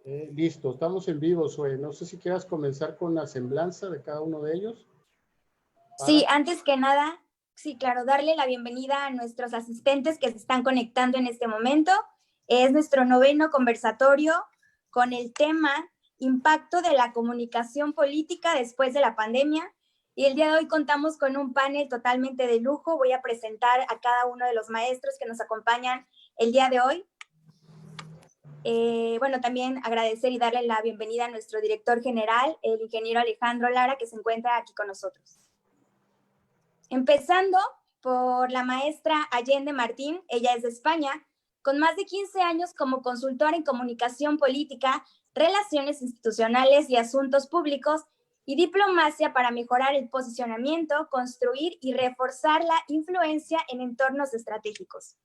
Listo, estamos en vivo, Zoe. No sé si quieras comenzar con la semblanza de cada uno de ellos. Sí, antes que nada, sí, claro, darle la bienvenida a nuestros asistentes que se están conectando en este momento. Es nuestro 9º conversatorio con el tema Impacto de la comunicación política después de la pandemia. Y el día de hoy contamos con un panel totalmente de lujo. Voy a presentar a cada uno de los maestros que nos acompañan el día de hoy. Bueno, también agradecer y darle la bienvenida a nuestro director general, el ingeniero Alejandro Lara, que se encuentra aquí con nosotros. Empezando por la maestra Allende Martín, ella es de España, con más de 15 años como consultora en comunicación política, relaciones institucionales y asuntos públicos y diplomacia para mejorar el posicionamiento, construir y reforzar la influencia en entornos estratégicos.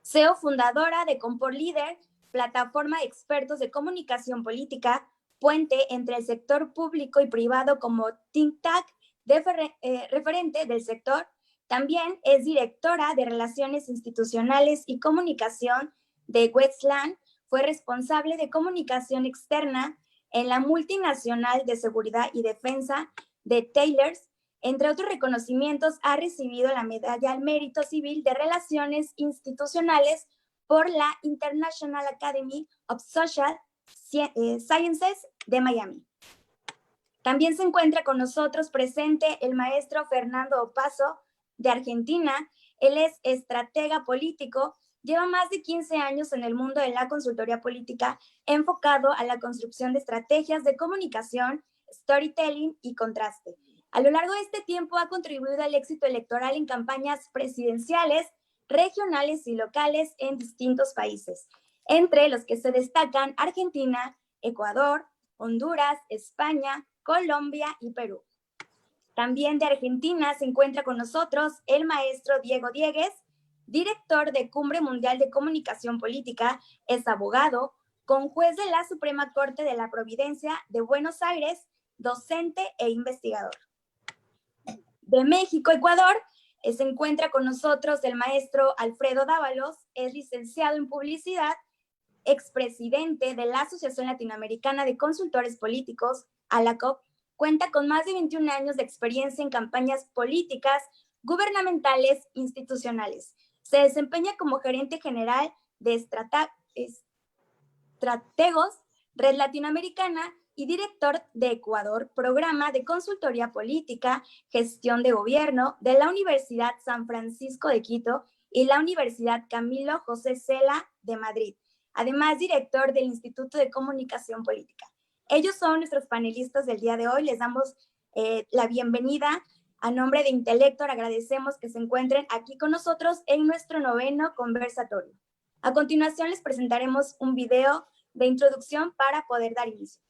CEO fundadora de Compor Líder, plataforma de expertos de comunicación política, puente entre el sector público y privado como think tank referente del sector. También es directora de Relaciones Institucionales y Comunicación de Westland. Fue responsable de comunicación externa en la multinacional de seguridad y defensa de Taylors. Entre otros reconocimientos, ha recibido la Medalla al Mérito Civil de Relaciones Institucionales por la International Academy of Social Sciences de Miami. También se encuentra con nosotros presente el maestro Fernando Opazo, de Argentina. Él es estratega político, lleva más de 15 años en el mundo de la consultoría política, enfocado a la construcción de estrategias de comunicación, storytelling y contraste. A lo largo de este tiempo ha contribuido al éxito electoral en campañas presidenciales, regionales y locales en distintos países, entre los que se destacan Argentina, Ecuador, Honduras, España, Colombia y Perú. También de Argentina se encuentra con nosotros el maestro Diego Diegues, director de Cumbre Mundial de Comunicación Política, es abogado, conjuez de la Suprema Corte de la Providencia de Buenos Aires, docente e investigador. De México, Ecuador, se encuentra con nosotros el maestro Alfredo Dávalos, es licenciado en publicidad, expresidente de la Asociación Latinoamericana de Consultores Políticos, ALACOP, cuenta con más de 21 años de experiencia en campañas políticas, gubernamentales, institucionales. Se desempeña como gerente general de Estrategos, Red Latinoamericana, y director de Ecuador, programa de consultoría política, gestión de gobierno de la Universidad San Francisco de Quito y la Universidad Camilo José Cela de Madrid. Además, director del Instituto de Comunicación Política. Ellos son nuestros panelistas del día de hoy. Les damos la bienvenida. A nombre de Intelector, agradecemos que se encuentren aquí con nosotros en nuestro 9º conversatorio. A continuación, les presentaremos un video de introducción para poder dar inicio.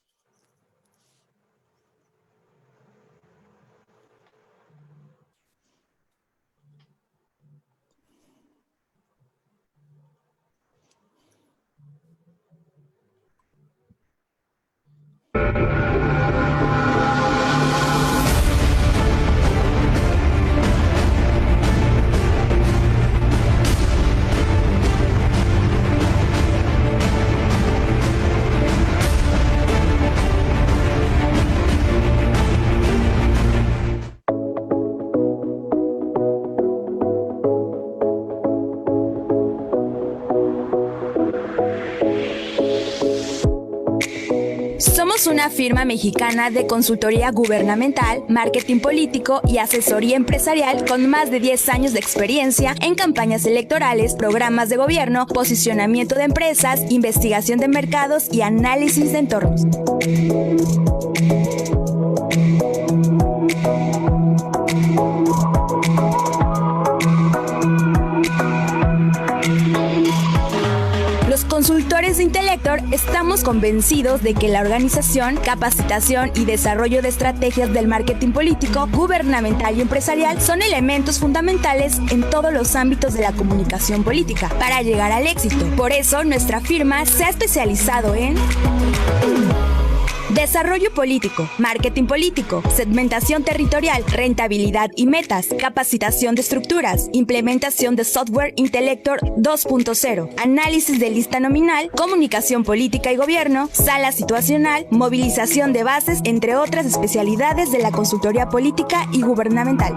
Somos una firma mexicana de consultoría gubernamental, marketing político y asesoría empresarial con más de 10 años de experiencia en campañas electorales, programas de gobierno, posicionamiento de empresas, investigación de mercados y análisis de entornos. Los consultores de Intelector estamos convencidos de que la organización, capacitación y desarrollo de estrategias del marketing político, gubernamental y empresarial son elementos fundamentales en todos los ámbitos de la comunicación política para llegar al éxito. Por eso, nuestra firma se ha especializado en Desarrollo político, marketing político, segmentación territorial, rentabilidad y metas, capacitación de estructuras, implementación de software Intellector 2.0, análisis de lista nominal, comunicación política y gobierno, sala situacional, movilización de bases, entre otras especialidades de la consultoría política y gubernamental.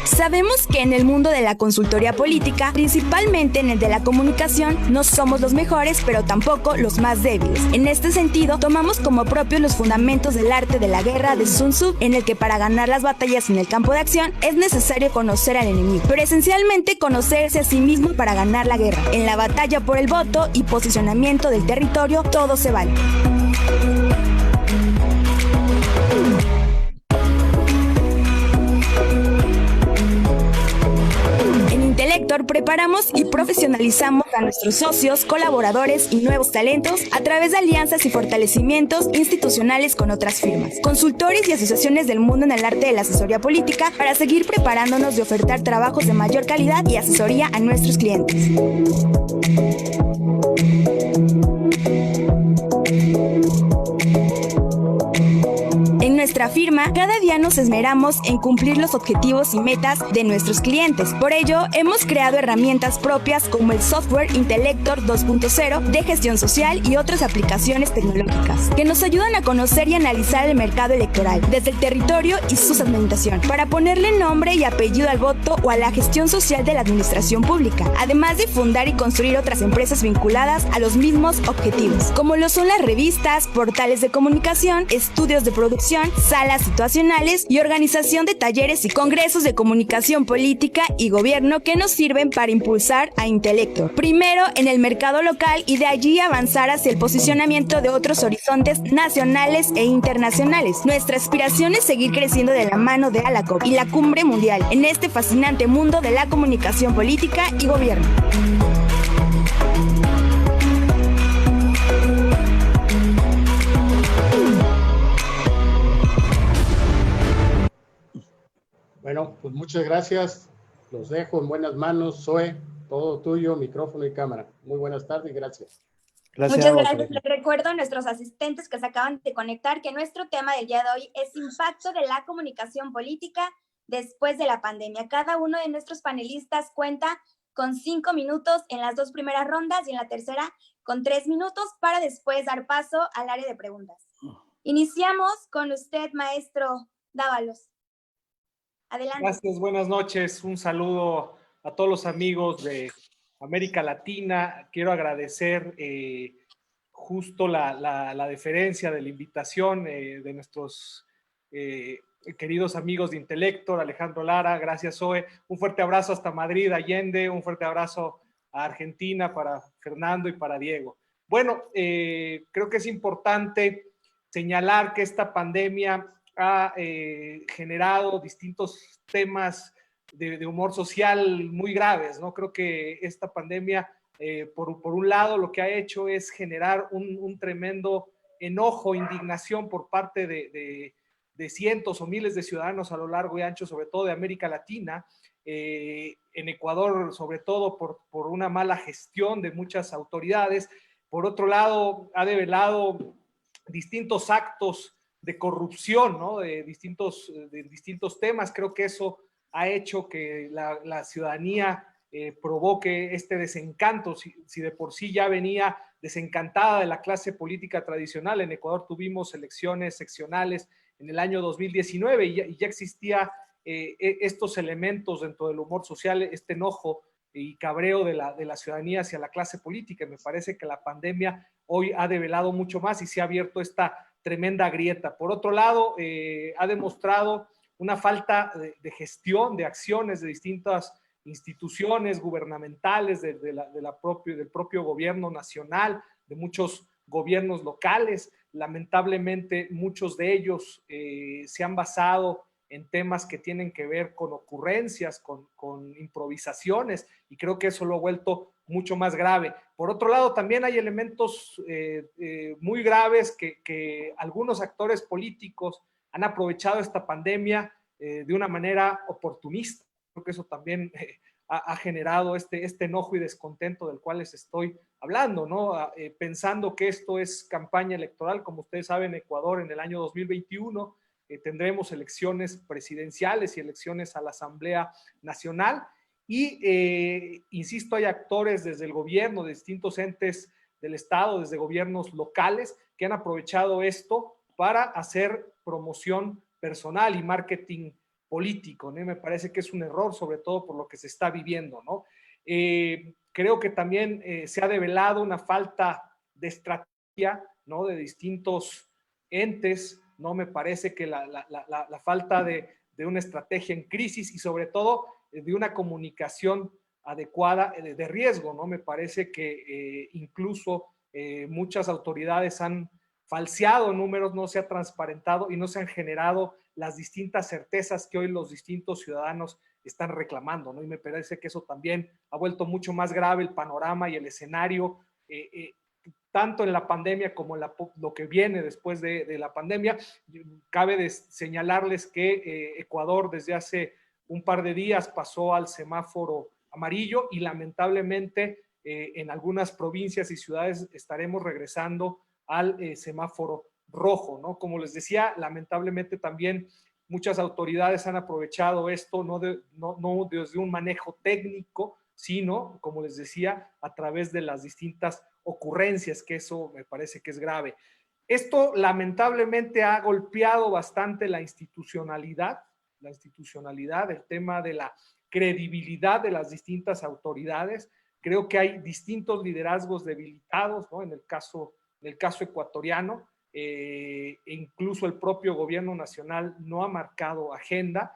Sabemos que en el mundo de la consultoría política, principalmente en el de la comunicación, no somos los mejores, pero tampoco los más débiles. En este sentido, tomamos como propios los fundamentos del arte de la guerra de Sun Tzu, en el que para ganar las batallas en el campo de acción es necesario conocer al enemigo, pero esencialmente conocerse a sí mismo para ganar la guerra. En la batalla por el voto y posicionamiento del territorio, todo se vale. Intellector preparamos y profesionalizamos a nuestros socios, colaboradores y nuevos talentos a través de alianzas y fortalecimientos institucionales con otras firmas, consultores y asociaciones del mundo en el arte de la asesoría política para seguir preparándonos de ofertar trabajos de mayor calidad y asesoría a nuestros clientes. En nuestra firma, cada día nos esmeramos en cumplir los objetivos y metas de nuestros clientes. Por ello, hemos creado herramientas propias como el software Intellector 2.0 de gestión social y otras aplicaciones tecnológicas que nos ayudan a conocer y analizar el mercado electoral desde el territorio y su segmentación para ponerle nombre y apellido al voto o a la gestión social de la administración pública, además de fundar y construir otras empresas vinculadas a los mismos objetivos, como lo son las revistas, portales de comunicación, estudios de producción, salas situacionales y organización de talleres y congresos de comunicación política y gobierno que nos sirven para impulsar a Intellector, primero en el mercado local y de allí avanzar hacia el posicionamiento de otros horizontes nacionales e internacionales. Nuestra aspiración es seguir creciendo de la mano de ALACOP y la Cumbre Mundial en este fascinante mundo de la comunicación política y gobierno. Bueno, pues muchas gracias. Los dejo en buenas manos. Zoe, todo tuyo, micrófono y cámara. Muy buenas tardes y gracias. Muchas gracias. Les recuerdo a nuestros asistentes que se acaban de conectar que nuestro tema del día de hoy es impacto de la comunicación política después de la pandemia. Cada uno de nuestros panelistas cuenta con 5 minutos en las 2 primeras rondas y en la tercera con 3 minutos para después dar paso al área de preguntas. Iniciamos con usted, maestro Dávalos. Adelante. Gracias, buenas noches. Un saludo a todos los amigos de América Latina. Quiero agradecer justo la deferencia de la invitación de nuestros queridos amigos de Intellector, Alejandro Lara. Gracias, Zoe. Un fuerte abrazo hasta Madrid, Allende. Un fuerte abrazo a Argentina para Fernando y para Diego. Bueno, creo que es importante señalar que esta pandemia ha generado distintos temas de humor social muy graves, ¿no? Creo que esta pandemia, por un lado, lo que ha hecho es generar un tremendo enojo, indignación por parte de cientos o miles de ciudadanos a lo largo y ancho, sobre todo de América Latina, en Ecuador, sobre todo por una mala gestión de muchas autoridades. Por otro lado, ha develado distintos actos de corrupción, ¿no? de distintos temas. Creo que eso ha hecho que la ciudadanía provoque este desencanto, si de por sí ya venía desencantada de la clase política tradicional. En Ecuador tuvimos elecciones seccionales en el año 2019 y ya existía estos elementos dentro del humor social, este enojo y cabreo de la ciudadanía hacia la clase política. Me parece que la pandemia hoy ha develado mucho más y se ha abierto esta tremenda grieta. Por otro lado, ha demostrado una falta de gestión, de acciones de distintas instituciones gubernamentales, del propio gobierno nacional, de muchos gobiernos locales. Lamentablemente, muchos de ellos se han basado en temas que tienen que ver con ocurrencias, con improvisaciones, y creo que eso lo ha vuelto mucho más grave. Por otro lado, también hay elementos muy graves que algunos actores políticos han aprovechado esta pandemia de una manera oportunista. Creo que eso también ha generado este enojo y descontento del cual les estoy hablando, ¿no? Pensando que esto es campaña electoral. Como ustedes saben, Ecuador en el año 2021 tendremos elecciones presidenciales y elecciones a la Asamblea Nacional. Y, insisto, hay actores desde el gobierno, de distintos entes del Estado, desde gobiernos locales, que han aprovechado esto para hacer promoción personal y marketing político, ¿no? Me parece que es un error, sobre todo por lo que se está viviendo, ¿no? Creo que también se ha develado una falta de estrategia, ¿no? De distintos entes, ¿no? Me parece que la falta de una estrategia en crisis y sobre todo de una comunicación adecuada de riesgo, ¿no? Me parece que incluso muchas autoridades han falseado números, no se ha transparentado y no se han generado las distintas certezas que hoy los distintos ciudadanos están reclamando, ¿no? Y me parece que eso también ha vuelto mucho más grave el panorama y el escenario, tanto en la pandemia como en lo que viene después de la pandemia. Cabe señalarles que Ecuador desde hace un par de días pasó al semáforo amarillo y lamentablemente en algunas provincias y ciudades estaremos regresando al semáforo rojo, ¿no? Como les decía, lamentablemente también muchas autoridades han aprovechado esto no desde un manejo técnico, sino, como les decía, a través de las distintas ocurrencias, que eso me parece que es grave. Esto lamentablemente ha golpeado bastante la institucionalidad, el tema de la credibilidad de las distintas autoridades. Creo que hay distintos liderazgos debilitados, ¿no? En el caso ecuatoriano, incluso el propio gobierno nacional no ha marcado agenda.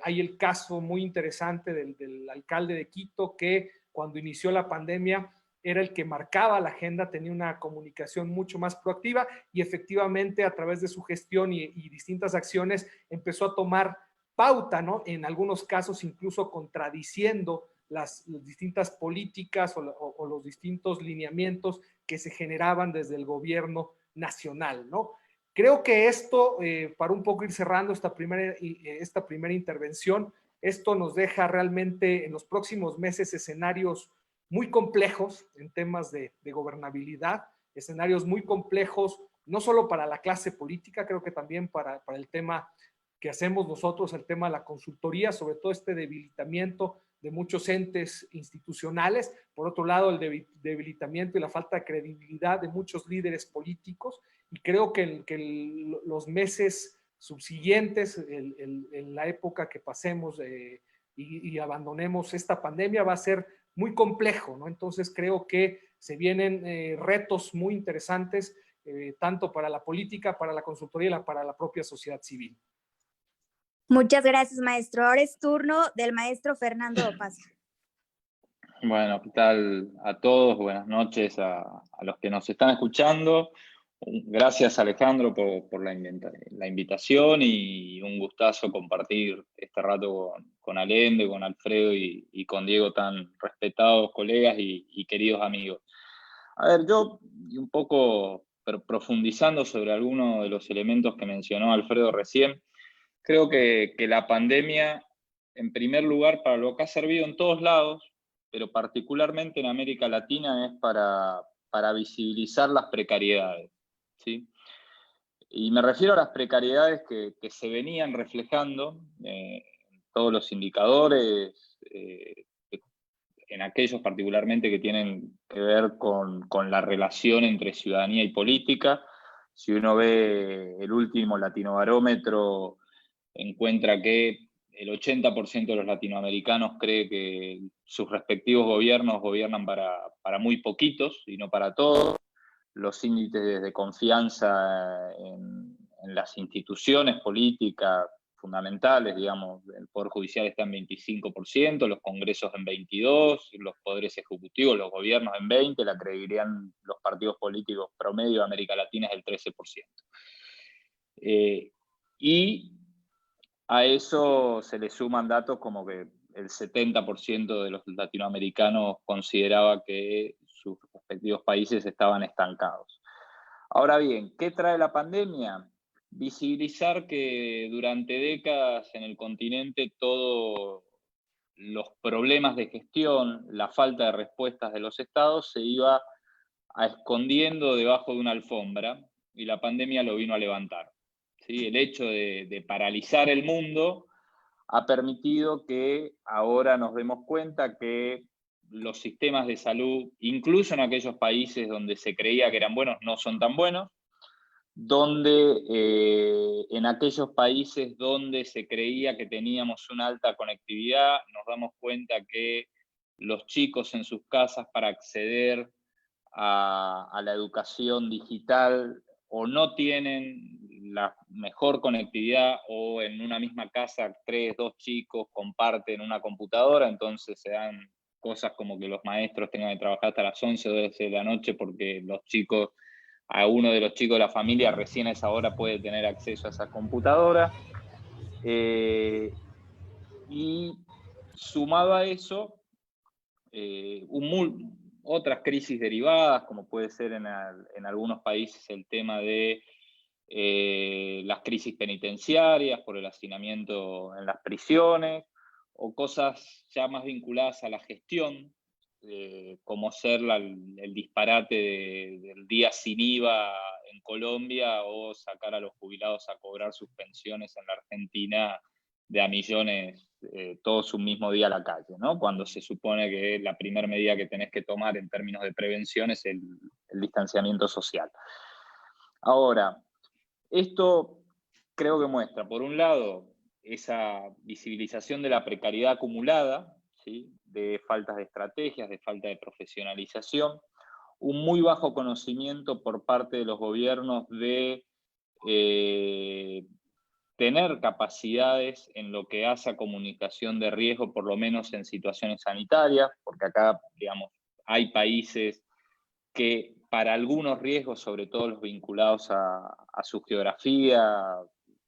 Hay el caso muy interesante del alcalde de Quito, que cuando inició la pandemia era el que marcaba la agenda, tenía una comunicación mucho más proactiva y efectivamente a través de su gestión y distintas acciones empezó a tomar pauta, ¿no? En algunos casos incluso contradiciendo las distintas políticas o los distintos lineamientos que se generaban desde el gobierno nacional, ¿no? Creo que esto, para un poco ir cerrando esta primera intervención, esto nos deja realmente en los próximos meses escenarios muy complejos en temas de gobernabilidad, escenarios muy complejos, no solo para la clase política, creo que también para el tema que hacemos nosotros, el tema de la consultoría, sobre todo este debilitamiento de muchos entes institucionales, por otro lado el debilitamiento y la falta de credibilidad de muchos líderes políticos, y creo que los meses subsiguientes, en la época que pasemos y abandonemos esta pandemia, va a ser muy complejo, ¿no? Entonces creo que se vienen retos muy interesantes, tanto para la política, para la consultoría y para la propia sociedad civil. Muchas gracias, maestro. Ahora es turno del maestro Fernando Opazo. Bueno, ¿qué tal a todos? Buenas noches a los que nos están escuchando. Gracias, Alejandro, por la invitación y un gustazo compartir este rato con Allende, con Alfredo y con Diego, tan respetados colegas y queridos amigos. A ver, yo un poco profundizando sobre algunos de los elementos que mencionó Alfredo recién, creo que la pandemia, en primer lugar, para lo que ha servido en todos lados, pero particularmente en América Latina, es para visibilizar las precariedades, ¿sí? Y me refiero a las precariedades que se venían reflejando en todos los indicadores, en aquellos particularmente que tienen que ver con la relación entre ciudadanía y política. Si uno ve el último Latinobarómetro, encuentra que el 80% de los latinoamericanos cree que sus respectivos gobiernos gobiernan para muy poquitos y no para todos. Los índices de confianza en las instituciones políticas fundamentales, digamos, el Poder Judicial está en 25%, los congresos en 22%, los poderes ejecutivos, los gobiernos en 20%, la credibilidad en los partidos políticos promedio de América Latina es del 13%. Y a eso se le suman datos como que el 70% de los latinoamericanos consideraba que sus respectivos países estaban estancados. Ahora bien, ¿qué trae la pandemia? visibilizar que durante décadas en el continente todos los problemas de gestión, la falta de respuestas de los estados se iba escondiendo debajo de una alfombra, y la pandemia lo vino a levantar. ¿Sí? El hecho de paralizar el mundo ha permitido que ahora nos demos cuenta que los sistemas de salud, incluso en aquellos países donde se creía que eran buenos, no son tan buenos, donde en aquellos países donde se creía que teníamos una alta conectividad, nos damos cuenta que los chicos en sus casas, para acceder a la educación digital, o no tienen la mejor conectividad, o en una misma casa 2 chicos comparten una computadora, entonces se dan cosas como que los maestros tengan que trabajar hasta las 11 o 12 de la noche porque a uno de los chicos de la familia recién a esa hora puede tener acceso a esa computadora. Y sumado a eso, otras crisis derivadas, como puede ser en algunos países el tema de las crisis penitenciarias por el hacinamiento en las prisiones, o cosas ya más vinculadas a la gestión, como ser el disparate del día sin IVA en Colombia, o sacar a los jubilados a cobrar sus pensiones en la Argentina de a millones, todos un mismo día a la calle, ¿no? Cuando se supone que la primera medida que tenés que tomar en términos de prevención es el distanciamiento social. Ahora, esto creo que muestra, por un lado, esa visibilización de la precariedad acumulada, ¿sí? De faltas de estrategias, de falta de profesionalización, un muy bajo conocimiento por parte de los gobiernos de tener capacidades en lo que hace a comunicación de riesgo, por lo menos en situaciones sanitarias, porque acá, digamos, hay países que para algunos riesgos, sobre todo los vinculados a su geografía,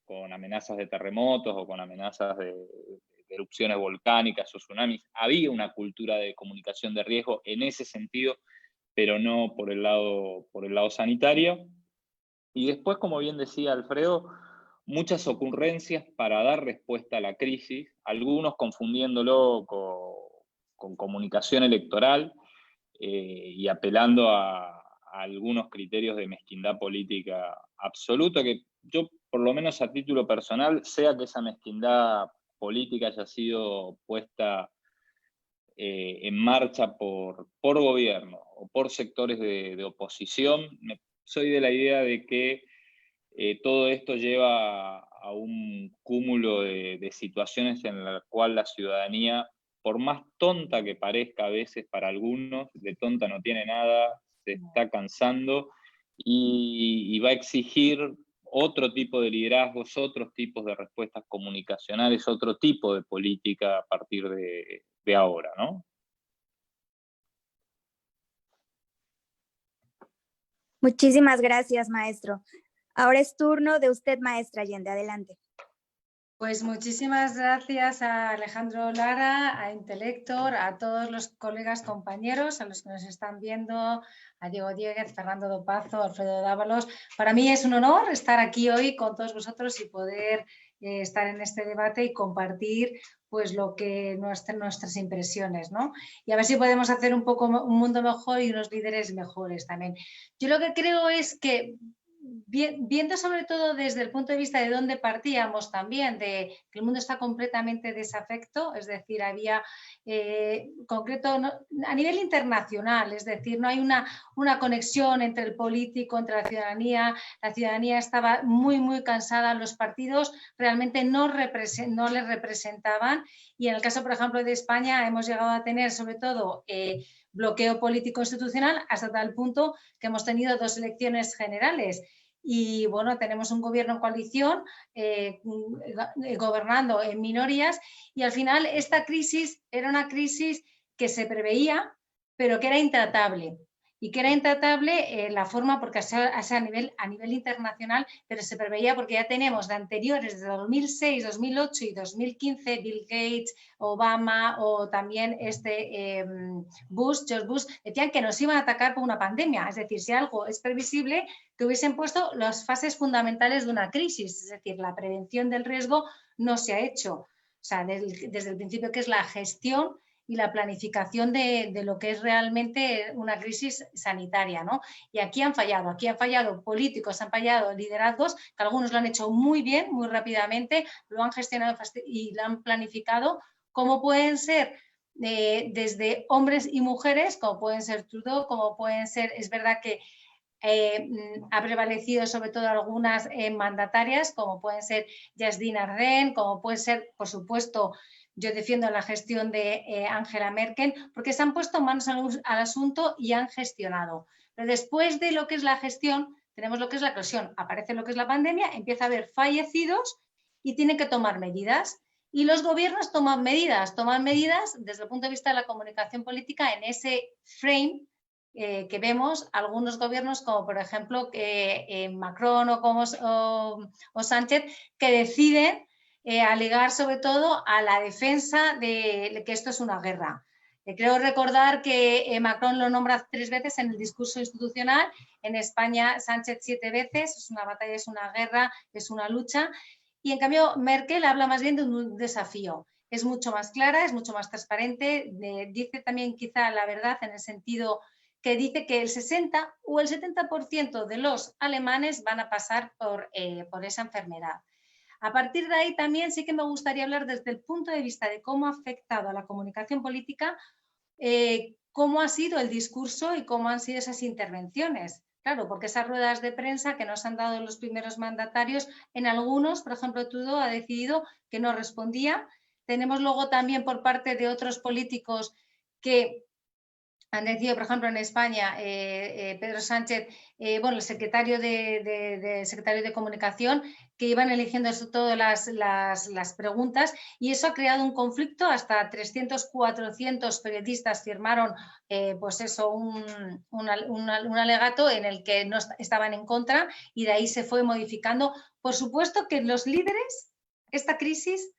con amenazas de terremotos o con amenazas de erupciones volcánicas o tsunamis, había una cultura de comunicación de riesgo en ese sentido, pero no por el lado sanitario. Y después, como bien decía Alfredo, muchas ocurrencias para dar respuesta a la crisis, algunos confundiéndolo con comunicación electoral y apelando a algunos criterios de mezquindad política absoluta, que yo, por lo menos a título personal, sea que esa mezquindad política haya sido puesta en marcha por gobierno o por sectores de oposición, soy de la idea de que todo esto lleva a un cúmulo de situaciones en las cuales la ciudadanía, por más tonta que parezca a veces para algunos, de tonta no tiene nada, se está cansando y va a exigir otro tipo de liderazgos, otros tipos de respuestas comunicacionales, otro tipo de política a partir de ahora, ¿no? Muchísimas gracias, maestro. Ahora es turno de usted, maestra Allende. Adelante. Pues muchísimas gracias a Alejandro Lara, a Intelector, a todos los colegas compañeros, a los que nos están viendo, a Diego Dieguez, Fernando Dopazo, Alfredo Dávalos. Para mí es un honor estar aquí hoy con todos vosotros y poder estar en este debate y compartir pues lo que nuestras impresiones, ¿no? Y a ver si podemos hacer un mundo mejor y unos líderes mejores también. Yo lo que creo es que viendo sobre todo desde el punto de vista de dónde partíamos también, de que el mundo está completamente desafecto, es decir, había concreto a nivel internacional, es decir, no hay una conexión entre el político, entre la ciudadanía estaba muy cansada, los partidos realmente no les representaban y en el caso, por ejemplo, de España hemos llegado a tener sobre todo bloqueo político institucional hasta tal punto que hemos tenido 2 elecciones generales y bueno, tenemos un gobierno en coalición gobernando en minorías y al final esta crisis era una crisis que se preveía pero que era intratable y que era intratable la forma, porque a nivel internacional, pero se preveía porque ya tenemos de anteriores, desde 2006, 2008 y 2015, Bill Gates, Obama o también George Bush, decían que nos iban a atacar por una pandemia. Es decir, si algo es previsible, que hubiesen puesto las fases fundamentales de una crisis, es decir, la prevención del riesgo no se ha hecho. O sea, desde el principio, que es la gestión y la planificación de lo que es realmente una crisis sanitaria, ¿no? Y aquí han fallado políticos, han fallado liderazgos, que algunos lo han hecho muy bien, muy rápidamente, lo han gestionado y lo han planificado, como pueden ser desde hombres y mujeres, como pueden ser Trudeau, como pueden ser, es verdad que ha prevalecido sobre todo algunas mandatarias, como pueden ser Jacinda Ardern, como puede ser, por supuesto, yo defiendo la gestión de Angela Merkel, porque se han puesto manos al asunto y han gestionado. Pero después de lo que es la gestión, tenemos lo que es la eclosión. Aparece lo que es la pandemia, empieza a haber fallecidos y tienen que tomar medidas. Y los gobiernos toman medidas desde el punto de vista de la comunicación política en ese frame que vemos algunos gobiernos, como por ejemplo Macron o Sánchez, que deciden alegar sobre todo a la defensa de que esto es una guerra. Creo recordar que Macron lo nombra 3 veces en el discurso institucional, en España Sánchez 7 veces, es una batalla, es una guerra, es una lucha, y en cambio Merkel habla más bien de un desafío. Es mucho más clara, es mucho más transparente, dice también quizá la verdad en el sentido que dice que el 60 o el 70% de los alemanes van a pasar por esa enfermedad. A partir de ahí también sí que me gustaría hablar desde el punto de vista de cómo ha afectado a la comunicación política, cómo ha sido el discurso y cómo han sido esas intervenciones. Claro, porque esas ruedas de prensa que nos han dado los primeros mandatarios, en algunos, por ejemplo, Trudeau ha decidido que no respondía. Tenemos luego también por parte de otros políticos que han decidido, por ejemplo, en España, Pedro Sánchez, el secretario de Comunicación, que iban eligiendo todas las preguntas, y eso ha creado un conflicto. Hasta 300, 400 periodistas firmaron un alegato en el que no estaban en contra, y de ahí se fue modificando. Por supuesto que los líderes, esta crisis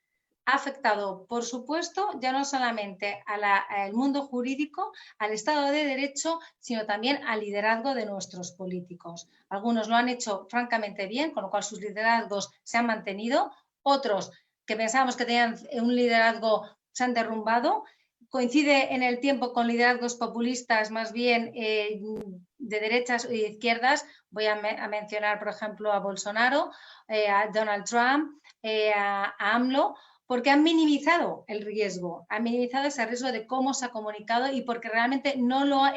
ha afectado, por supuesto, ya no solamente al mundo jurídico, al Estado de Derecho, sino también al liderazgo de nuestros políticos. Algunos lo han hecho francamente bien, con lo cual sus liderazgos se han mantenido. Otros que pensábamos que tenían un liderazgo se han derrumbado. Coincide en el tiempo con liderazgos populistas más bien de derechas y de izquierdas. Voy a mencionar, por ejemplo, a Bolsonaro, a Donald Trump, a AMLO, porque han minimizado el riesgo, han minimizado ese riesgo de cómo se ha comunicado, y porque realmente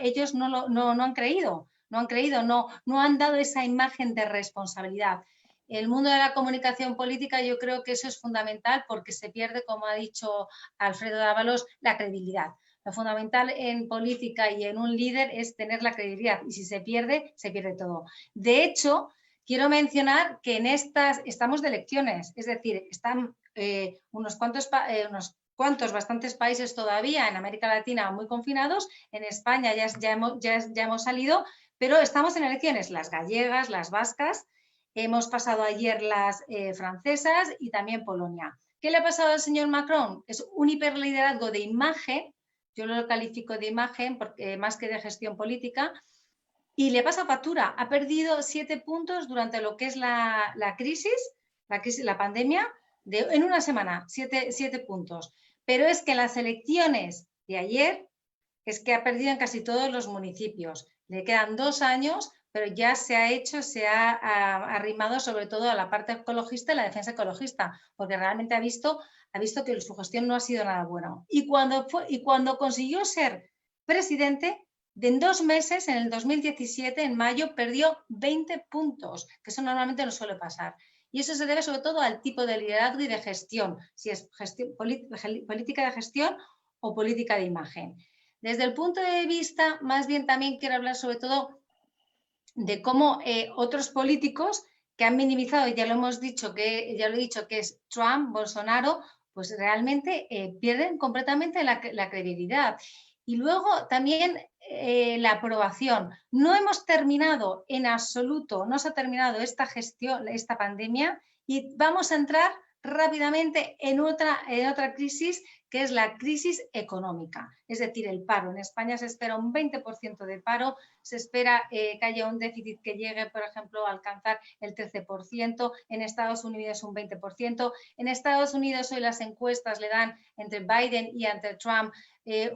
ellos no han creído, no han dado esa imagen de responsabilidad. El mundo de la comunicación política, yo creo que eso es fundamental, porque se pierde, como ha dicho Alfredo Dávalos, la credibilidad. Lo fundamental en política y en un líder es tener la credibilidad, y si se pierde todo. De hecho, quiero mencionar que en estamos de elecciones, es decir, están unos cuantos, bastantes países todavía en América Latina muy confinados. En España ya hemos salido, pero estamos en elecciones, las gallegas, las vascas, hemos pasado ayer las francesas y también Polonia. ¿Qué le ha pasado al señor Macron? Es un hiperliderazgo de imagen, yo lo califico de imagen porque, más que de gestión política, y le pasa factura. Ha perdido 7 puntos durante lo que es la crisis, la pandemia, en una semana, 7 puntos. Pero es que en las elecciones de ayer es que ha perdido en casi todos los municipios. Le quedan 2 años, pero ya se ha arrimado sobre todo a la parte ecologista y la defensa ecologista, porque realmente ha visto que su gestión no ha sido nada buena. Y cuando consiguió ser presidente, en 2 meses, en el 2017, en mayo, perdió 20 puntos, que eso normalmente no suele pasar. Y eso se debe sobre todo al tipo de liderazgo y de gestión, si es política de gestión o política de imagen. Desde el punto de vista, más bien también quiero hablar sobre todo de cómo otros políticos que han minimizado, ya lo he dicho, que es Trump, Bolsonaro, pues realmente pierden completamente la credibilidad. Y luego también la aprobación. No hemos terminado en absoluto, no se ha terminado esta gestión, esta pandemia, y vamos a entrar rápidamente en otra crisis, que es la crisis económica, es decir, el paro. En España se espera un 20% de paro, se espera que haya un déficit que llegue, por ejemplo, a alcanzar el 13%, en Estados Unidos un 20%. En Estados Unidos hoy las encuestas le dan entre Biden y entre Trump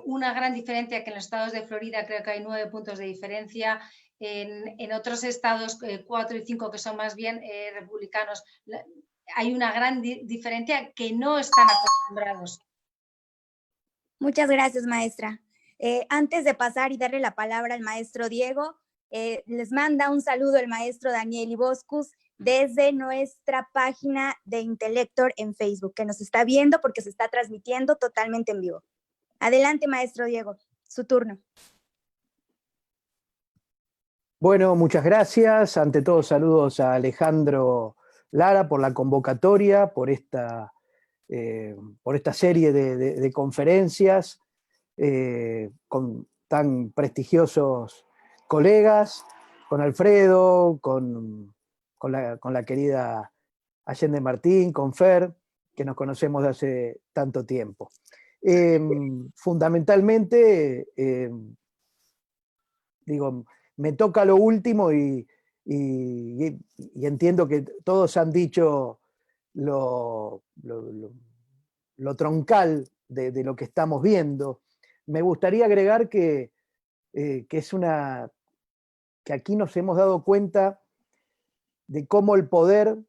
una gran diferencia, que en los estados de Florida creo que hay 9 puntos de diferencia. En otros estados, 4 y 5, que son más bien republicanos, hay una gran diferencia que no están acostumbrados. Muchas gracias, maestra. Antes de pasar y darle la palabra al maestro Diego, les manda un saludo el maestro Daniel Iboscus desde nuestra página de Intellector en Facebook, que nos está viendo porque se está transmitiendo totalmente en vivo. Adelante, maestro Diego, su turno. Bueno, muchas gracias. Ante todo, saludos a Alejandro Lara por la convocatoria, por esta serie de conferencias con tan prestigiosos colegas, con Alfredo, con la querida Allende Martín, con Fer, que nos conocemos de hace tanto tiempo. Fundamentalmente, digo, me toca lo último y entiendo que todos han dicho lo troncal de lo que estamos viendo. Me gustaría agregar que aquí nos hemos dado cuenta de cómo el poder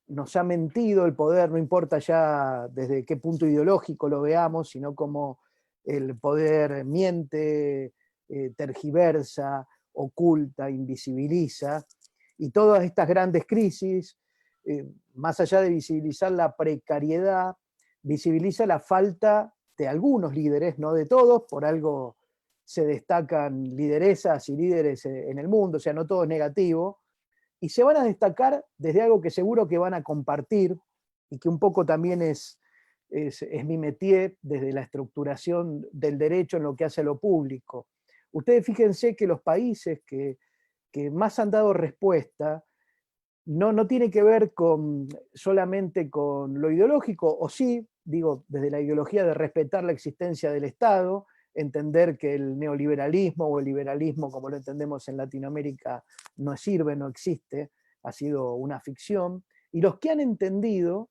nos ha mentido. El poder, no importa ya desde qué punto ideológico lo veamos, sino cómo el poder miente, tergiversa, oculta, invisibiliza, y todas estas grandes crisis, más allá de visibilizar la precariedad, visibiliza la falta de algunos líderes, no de todos, por algo se destacan lideresas y líderes en el mundo, o sea, no todo es negativo, y se van a destacar desde algo que seguro que van a compartir, y que un poco también es mi métier desde la estructuración del derecho en lo que hace a lo público. Ustedes fíjense que los países que más han dado respuesta no tiene que ver solamente con lo ideológico, o sí, digo, desde la ideología de respetar la existencia del Estado, entender que el neoliberalismo o el liberalismo, como lo entendemos en Latinoamérica, no sirve, no existe, ha sido una ficción, y los que han entendido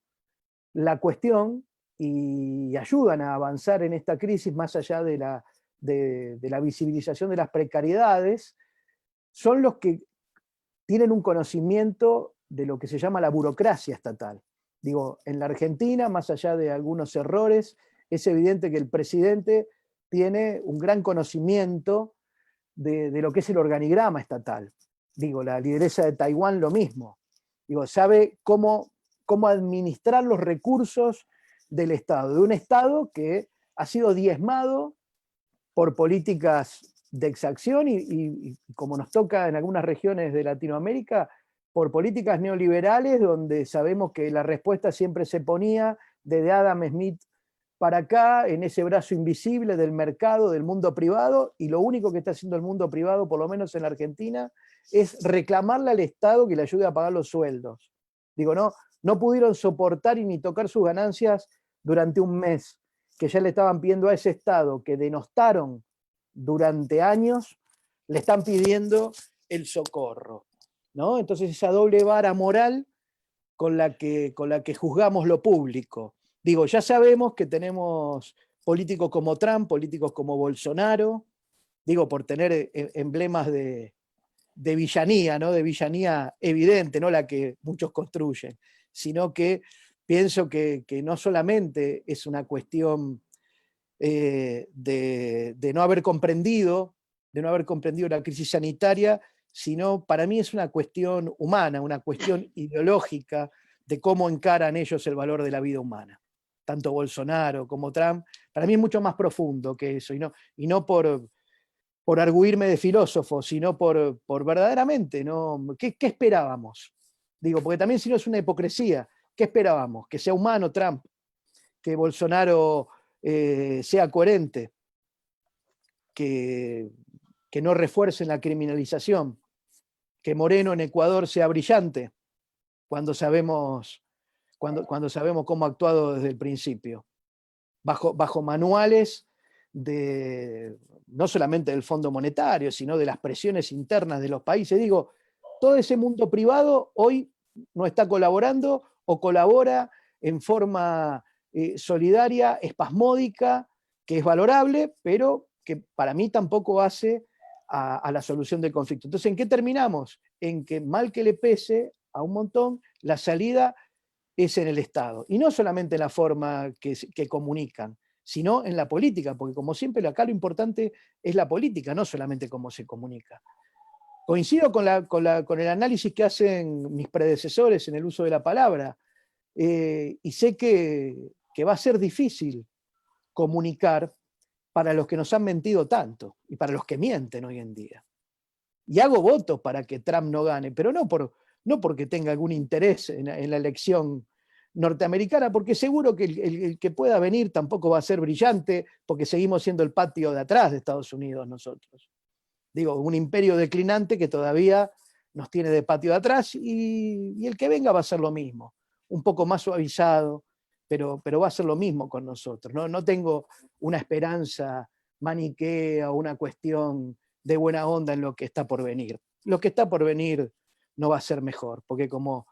la cuestión y ayudan a avanzar en esta crisis más allá de la visibilización de las precariedades, son los que tienen un conocimiento de lo que se llama la burocracia estatal. Digo, en la Argentina, más allá de algunos errores, es evidente que el presidente tiene un gran conocimiento de lo que es el organigrama estatal. Digo, la lideresa de Taiwán lo mismo. Digo, sabe cómo administrar los recursos del Estado, de un Estado que ha sido diezmado por políticas de exacción y como nos toca en algunas regiones de Latinoamérica, por políticas neoliberales donde sabemos que la respuesta siempre se ponía desde Adam Smith para acá, en ese brazo invisible del mercado, del mundo privado, y lo único que está haciendo el mundo privado, por lo menos en la Argentina, es reclamarle al Estado que le ayude a pagar los sueldos. Digo, no pudieron soportar y ni tocar sus ganancias durante un mes, que ya le estaban pidiendo a ese Estado que denostaron durante años, le están pidiendo el socorro, ¿no? Entonces esa doble vara moral con la que juzgamos lo público. Digo, ya sabemos que tenemos políticos como Trump, políticos como Bolsonaro, digo, por tener emblemas de villanía, ¿no? De villanía evidente, no la que muchos construyen, sino que pienso que no solamente es una cuestión de no haber comprendido la crisis sanitaria, sino para mí es una cuestión humana, una cuestión ideológica de cómo encaran ellos el valor de la vida humana. Tanto Bolsonaro como Trump, para mí es mucho más profundo que eso, y no por arguirme de filósofo, sino por verdaderamente, ¿no? ¿Qué esperábamos? Digo, porque también si no es una hipocresía, ¿qué esperábamos? Que sea humano Trump, que Bolsonaro sea coherente, que no refuercen la criminalización, que Moreno en Ecuador sea brillante, cuando sabemos cómo ha actuado desde el principio, bajo manuales no solamente del Fondo Monetario, sino de las presiones internas de los países. Digo, todo ese mundo privado hoy no está colaborando o colabora en forma solidaria, espasmódica, que es valorable, pero que para mí tampoco hace a la solución del conflicto. Entonces, ¿en qué terminamos? En que, mal que le pese a un montón, la salida es en el Estado. Y no solamente en la forma que comunican, sino en la política, porque como siempre acá lo importante es la política, no solamente cómo se comunica. Coincido con el análisis que hacen mis predecesores en el uso de la palabra, y sé que va a ser difícil comunicar para los que nos han mentido tanto y para los que mienten hoy en día. Y hago votos para que Trump no gane, pero no porque tenga algún interés en la elección norteamericana, porque seguro que el que pueda venir tampoco va a ser brillante, porque seguimos siendo el patio de atrás de Estados Unidos nosotros. Digo, un imperio declinante que todavía nos tiene de patio de atrás, y el que venga va a ser lo mismo, un poco más suavizado, pero va a ser lo mismo con nosotros. No tengo una esperanza maniquea o una cuestión de buena onda en lo que está por venir. Lo que está por venir no va a ser mejor, porque como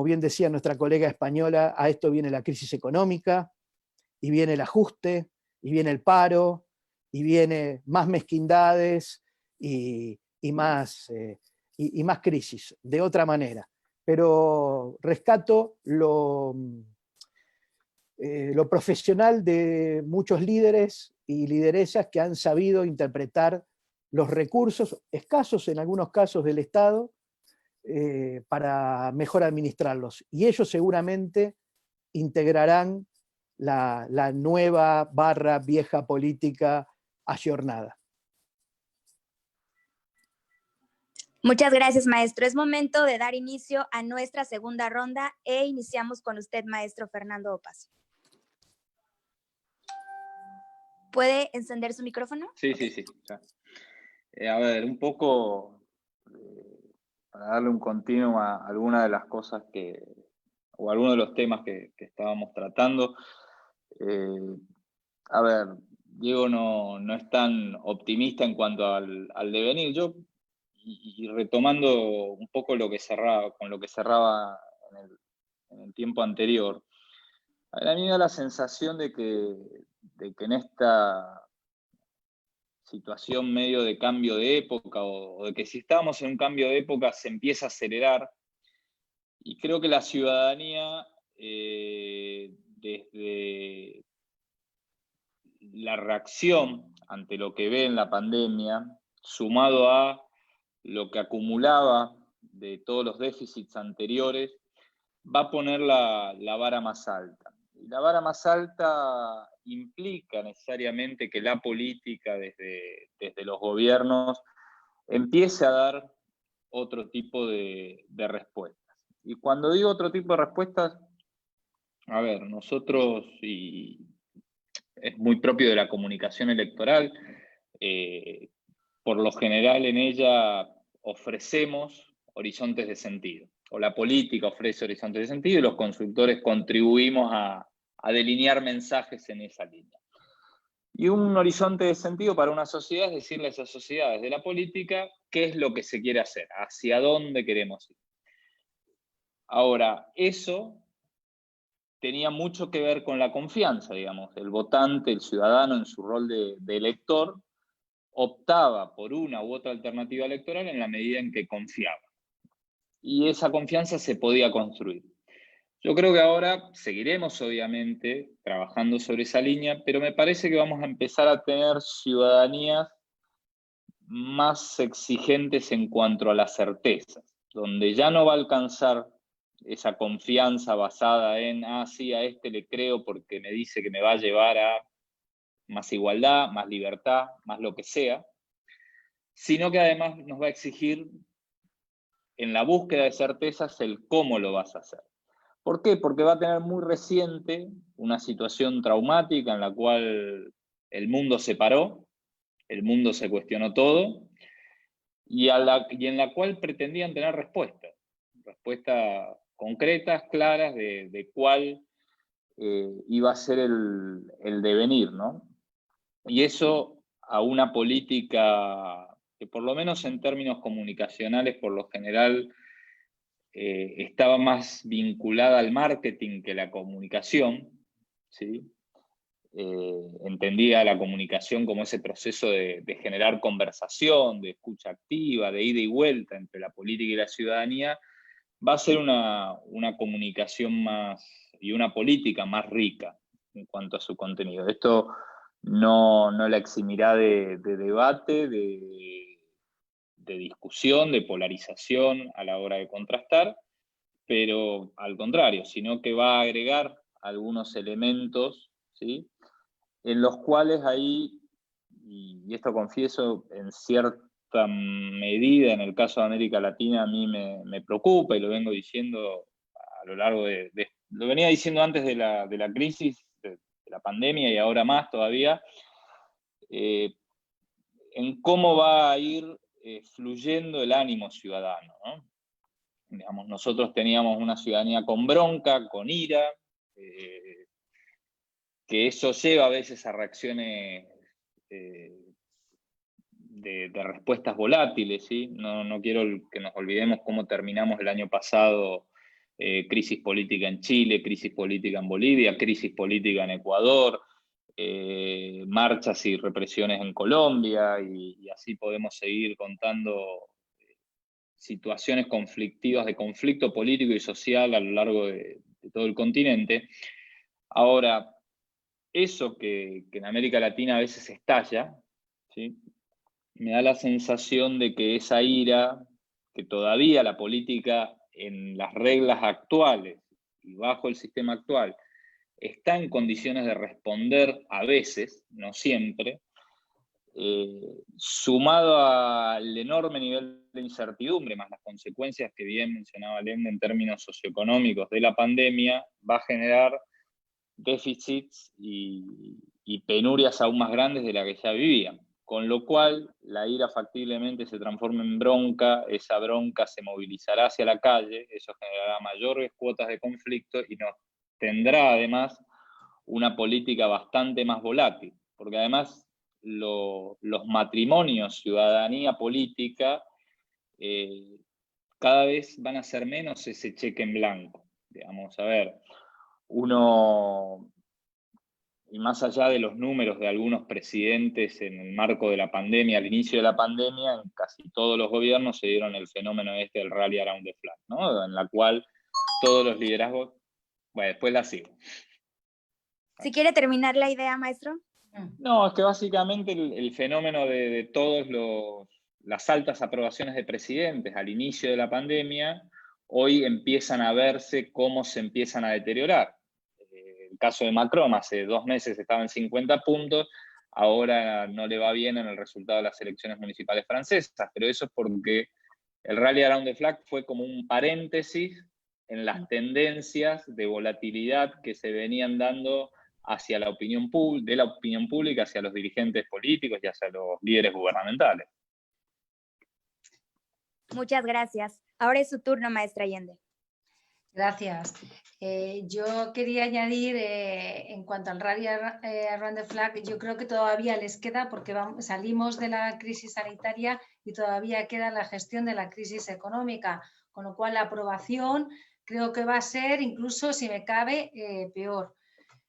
bien decía nuestra colega española, a esto viene la crisis económica, y viene el ajuste, y viene el paro, y viene más mezquindades y más crisis, de otra manera. Pero rescato lo profesional de muchos líderes y lideresas que han sabido interpretar los recursos, escasos en algunos casos del Estado, para mejor administrarlos. Y ellos seguramente integrarán la nueva vieja política ayornada. Muchas gracias, maestro. Es momento de dar inicio a nuestra segunda ronda e iniciamos con usted, maestro Fernando Opazo. ¿Puede encender su micrófono? Sí. Ya. A ver, un poco para darle un continuo a algunas de las cosas o algunos de los temas que estábamos tratando. A ver, Diego no es tan optimista en cuanto al devenir. Yo, y retomando un poco con lo que cerraba en el tiempo anterior, a mí me da la sensación de que en esta situación medio de cambio de época, o de que si estamos en un cambio de época se empieza a acelerar, y creo que la ciudadanía, desde la reacción ante lo que ve en la pandemia, sumado a lo que acumulaba de todos los déficits anteriores, va a poner la vara más alta. Y la vara más alta implica necesariamente que la política, desde los gobiernos, empiece a dar otro tipo de respuestas. Y cuando digo otro tipo de respuestas, a ver, nosotros, y es muy propio de la comunicación electoral, por lo general en ella ofrecemos horizontes de sentido, o la política ofrece horizontes de sentido, y los consultores contribuimos a delinear mensajes en esa línea. Y un horizonte de sentido para una sociedad es decirle a esas sociedades de la política qué es lo que se quiere hacer, hacia dónde queremos ir. Ahora, eso tenía mucho que ver con la confianza, digamos. El votante, el ciudadano, en su rol de elector, optaba por una u otra alternativa electoral en la medida en que confiaba. Y esa confianza se podía construir. Yo creo que ahora seguiremos, obviamente, trabajando sobre esa línea, pero me parece que vamos a empezar a tener ciudadanías más exigentes en cuanto a las certezas, donde ya no va a alcanzar esa confianza basada en, sí, a este le creo porque me dice que me va a llevar a más igualdad, más libertad, más lo que sea, sino que además nos va a exigir en la búsqueda de certezas el cómo lo vas a hacer. ¿Por qué? Porque va a tener muy reciente una situación traumática en la cual el mundo se paró, el mundo se cuestionó todo, y en la cual pretendían tener respuestas concretas, claras, de cuál iba a ser el devenir, ¿no? Y eso a una política que, por lo menos en términos comunicacionales, por lo general, estaba más vinculada al marketing que la comunicación, ¿sí? Entendía la comunicación como ese proceso de generar conversación, de escucha activa, de ida y vuelta entre la política y la ciudadanía, va a ser una comunicación más y una política más rica en cuanto a su contenido. Esto no la eximirá de debate, de discusión, de polarización a la hora de contrastar, pero al contrario, sino que va a agregar algunos elementos, ¿sí?, en los cuales ahí, y esto confieso, en cierta medida en el caso de América Latina a mí me preocupa, y lo vengo diciendo a lo largo lo venía diciendo antes de la crisis, de la pandemia, y ahora más todavía, en cómo va a ir fluyendo el ánimo ciudadano, ¿no? Digamos, nosotros teníamos una ciudadanía con bronca, con ira, que eso lleva a veces a reacciones de respuestas volátiles, ¿sí? No quiero que nos olvidemos cómo terminamos el año pasado, crisis política en Chile, crisis política en Bolivia, crisis política en Ecuador, marchas y represiones en Colombia, y así podemos seguir contando situaciones conflictivas, de conflicto político y social a lo largo de todo el continente. Ahora, eso que en América Latina a veces estalla, ¿sí?, me da la sensación de que esa ira, que todavía la política en las reglas actuales y bajo el sistema actual está en condiciones de responder a veces, no siempre, sumado al enorme nivel de incertidumbre, más las consecuencias que bien mencionaba Allende en términos socioeconómicos de la pandemia, va a generar déficits y penurias aún más grandes de las que ya vivían. Con lo cual, la ira factiblemente se transforma en bronca, esa bronca se movilizará hacia la calle, eso generará mayores cuotas de conflicto y nos tendrá además una política bastante más volátil, porque además los matrimonios ciudadanía-política cada vez van a ser menos ese cheque en blanco. Digamos, a ver, y más allá de los números de algunos presidentes en el marco de la pandemia, al inicio de la pandemia, en casi todos los gobiernos se dieron el fenómeno del rally around the flag, ¿no?, en la cual todos los liderazgos... Bueno, después la sigo. Si quiere terminar la idea, maestro. No, es que básicamente el fenómeno de todas las altas aprobaciones de presidentes al inicio de la pandemia, hoy empiezan a verse cómo se empiezan a deteriorar. El caso de Macron, hace 2 meses estaba en 50 puntos, ahora no le va bien en el resultado de las elecciones municipales francesas, pero eso es porque el rally around the flag fue como un paréntesis en las tendencias de volatilidad que se venían dando hacia la opinión pública, hacia los dirigentes políticos y hacia los líderes gubernamentales. Muchas gracias. Ahora es su turno, maestra Allende. Gracias. Yo quería añadir, en cuanto al rally around the flag, yo creo que todavía les queda, porque salimos de la crisis sanitaria y todavía queda la gestión de la crisis económica, con lo cual la aprobación creo que va a ser, incluso si me cabe, peor.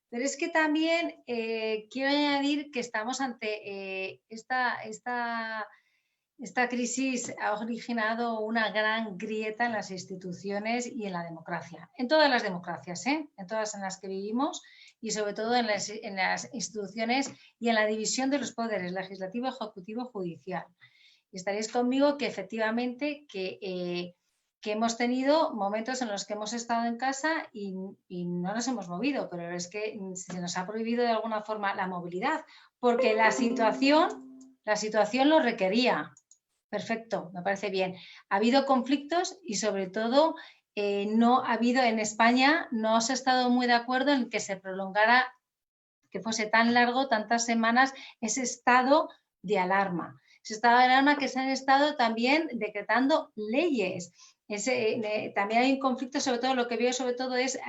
Pero es que también quiero añadir que estamos ante esta crisis ha originado una gran grieta en las instituciones y en la democracia, en todas las democracias, en todas en las que vivimos, y sobre todo en las instituciones y en la división de los poderes, legislativo, ejecutivo, judicial. Y estaréis conmigo que efectivamente que hemos tenido momentos en los que hemos estado en casa y no nos hemos movido, pero es que se nos ha prohibido de alguna forma la movilidad, porque la situación lo requería. Perfecto, me parece bien. Ha habido conflictos y sobre todo no ha habido en España, no se ha estado muy de acuerdo en que se prolongara, que fuese tan largo, tantas semanas, ese estado de alarma. Ese estado de alarma que se han estado también decretando leyes. También hay un conflicto, sobre todo lo que veo sobre todo es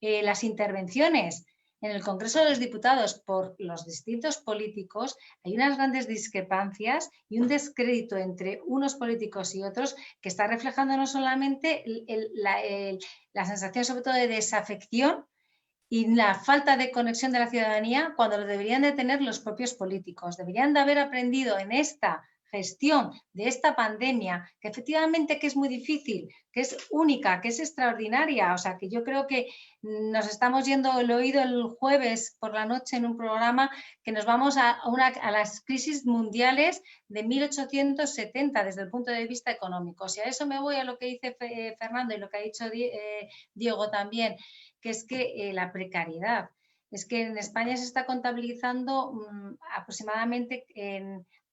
las intervenciones en el Congreso de los Diputados por los distintos políticos. Hay unas grandes discrepancias y un descrédito entre unos políticos y otros que está reflejando no solamente la sensación sobre todo de desafección y la falta de conexión de la ciudadanía cuando lo deberían de tener los propios políticos. Deberían de haber aprendido en esta gestión de esta pandemia, que efectivamente que es muy difícil, que es única, que es extraordinaria. O sea, que yo creo que nos estamos yendo, lo he oído el jueves por la noche en un programa, que nos vamos a las crisis mundiales de 1870 desde el punto de vista económico. Si a eso me voy a lo que dice Fernando y lo que ha dicho Diego también, que es que la precariedad. Es que en España se está contabilizando aproximadamente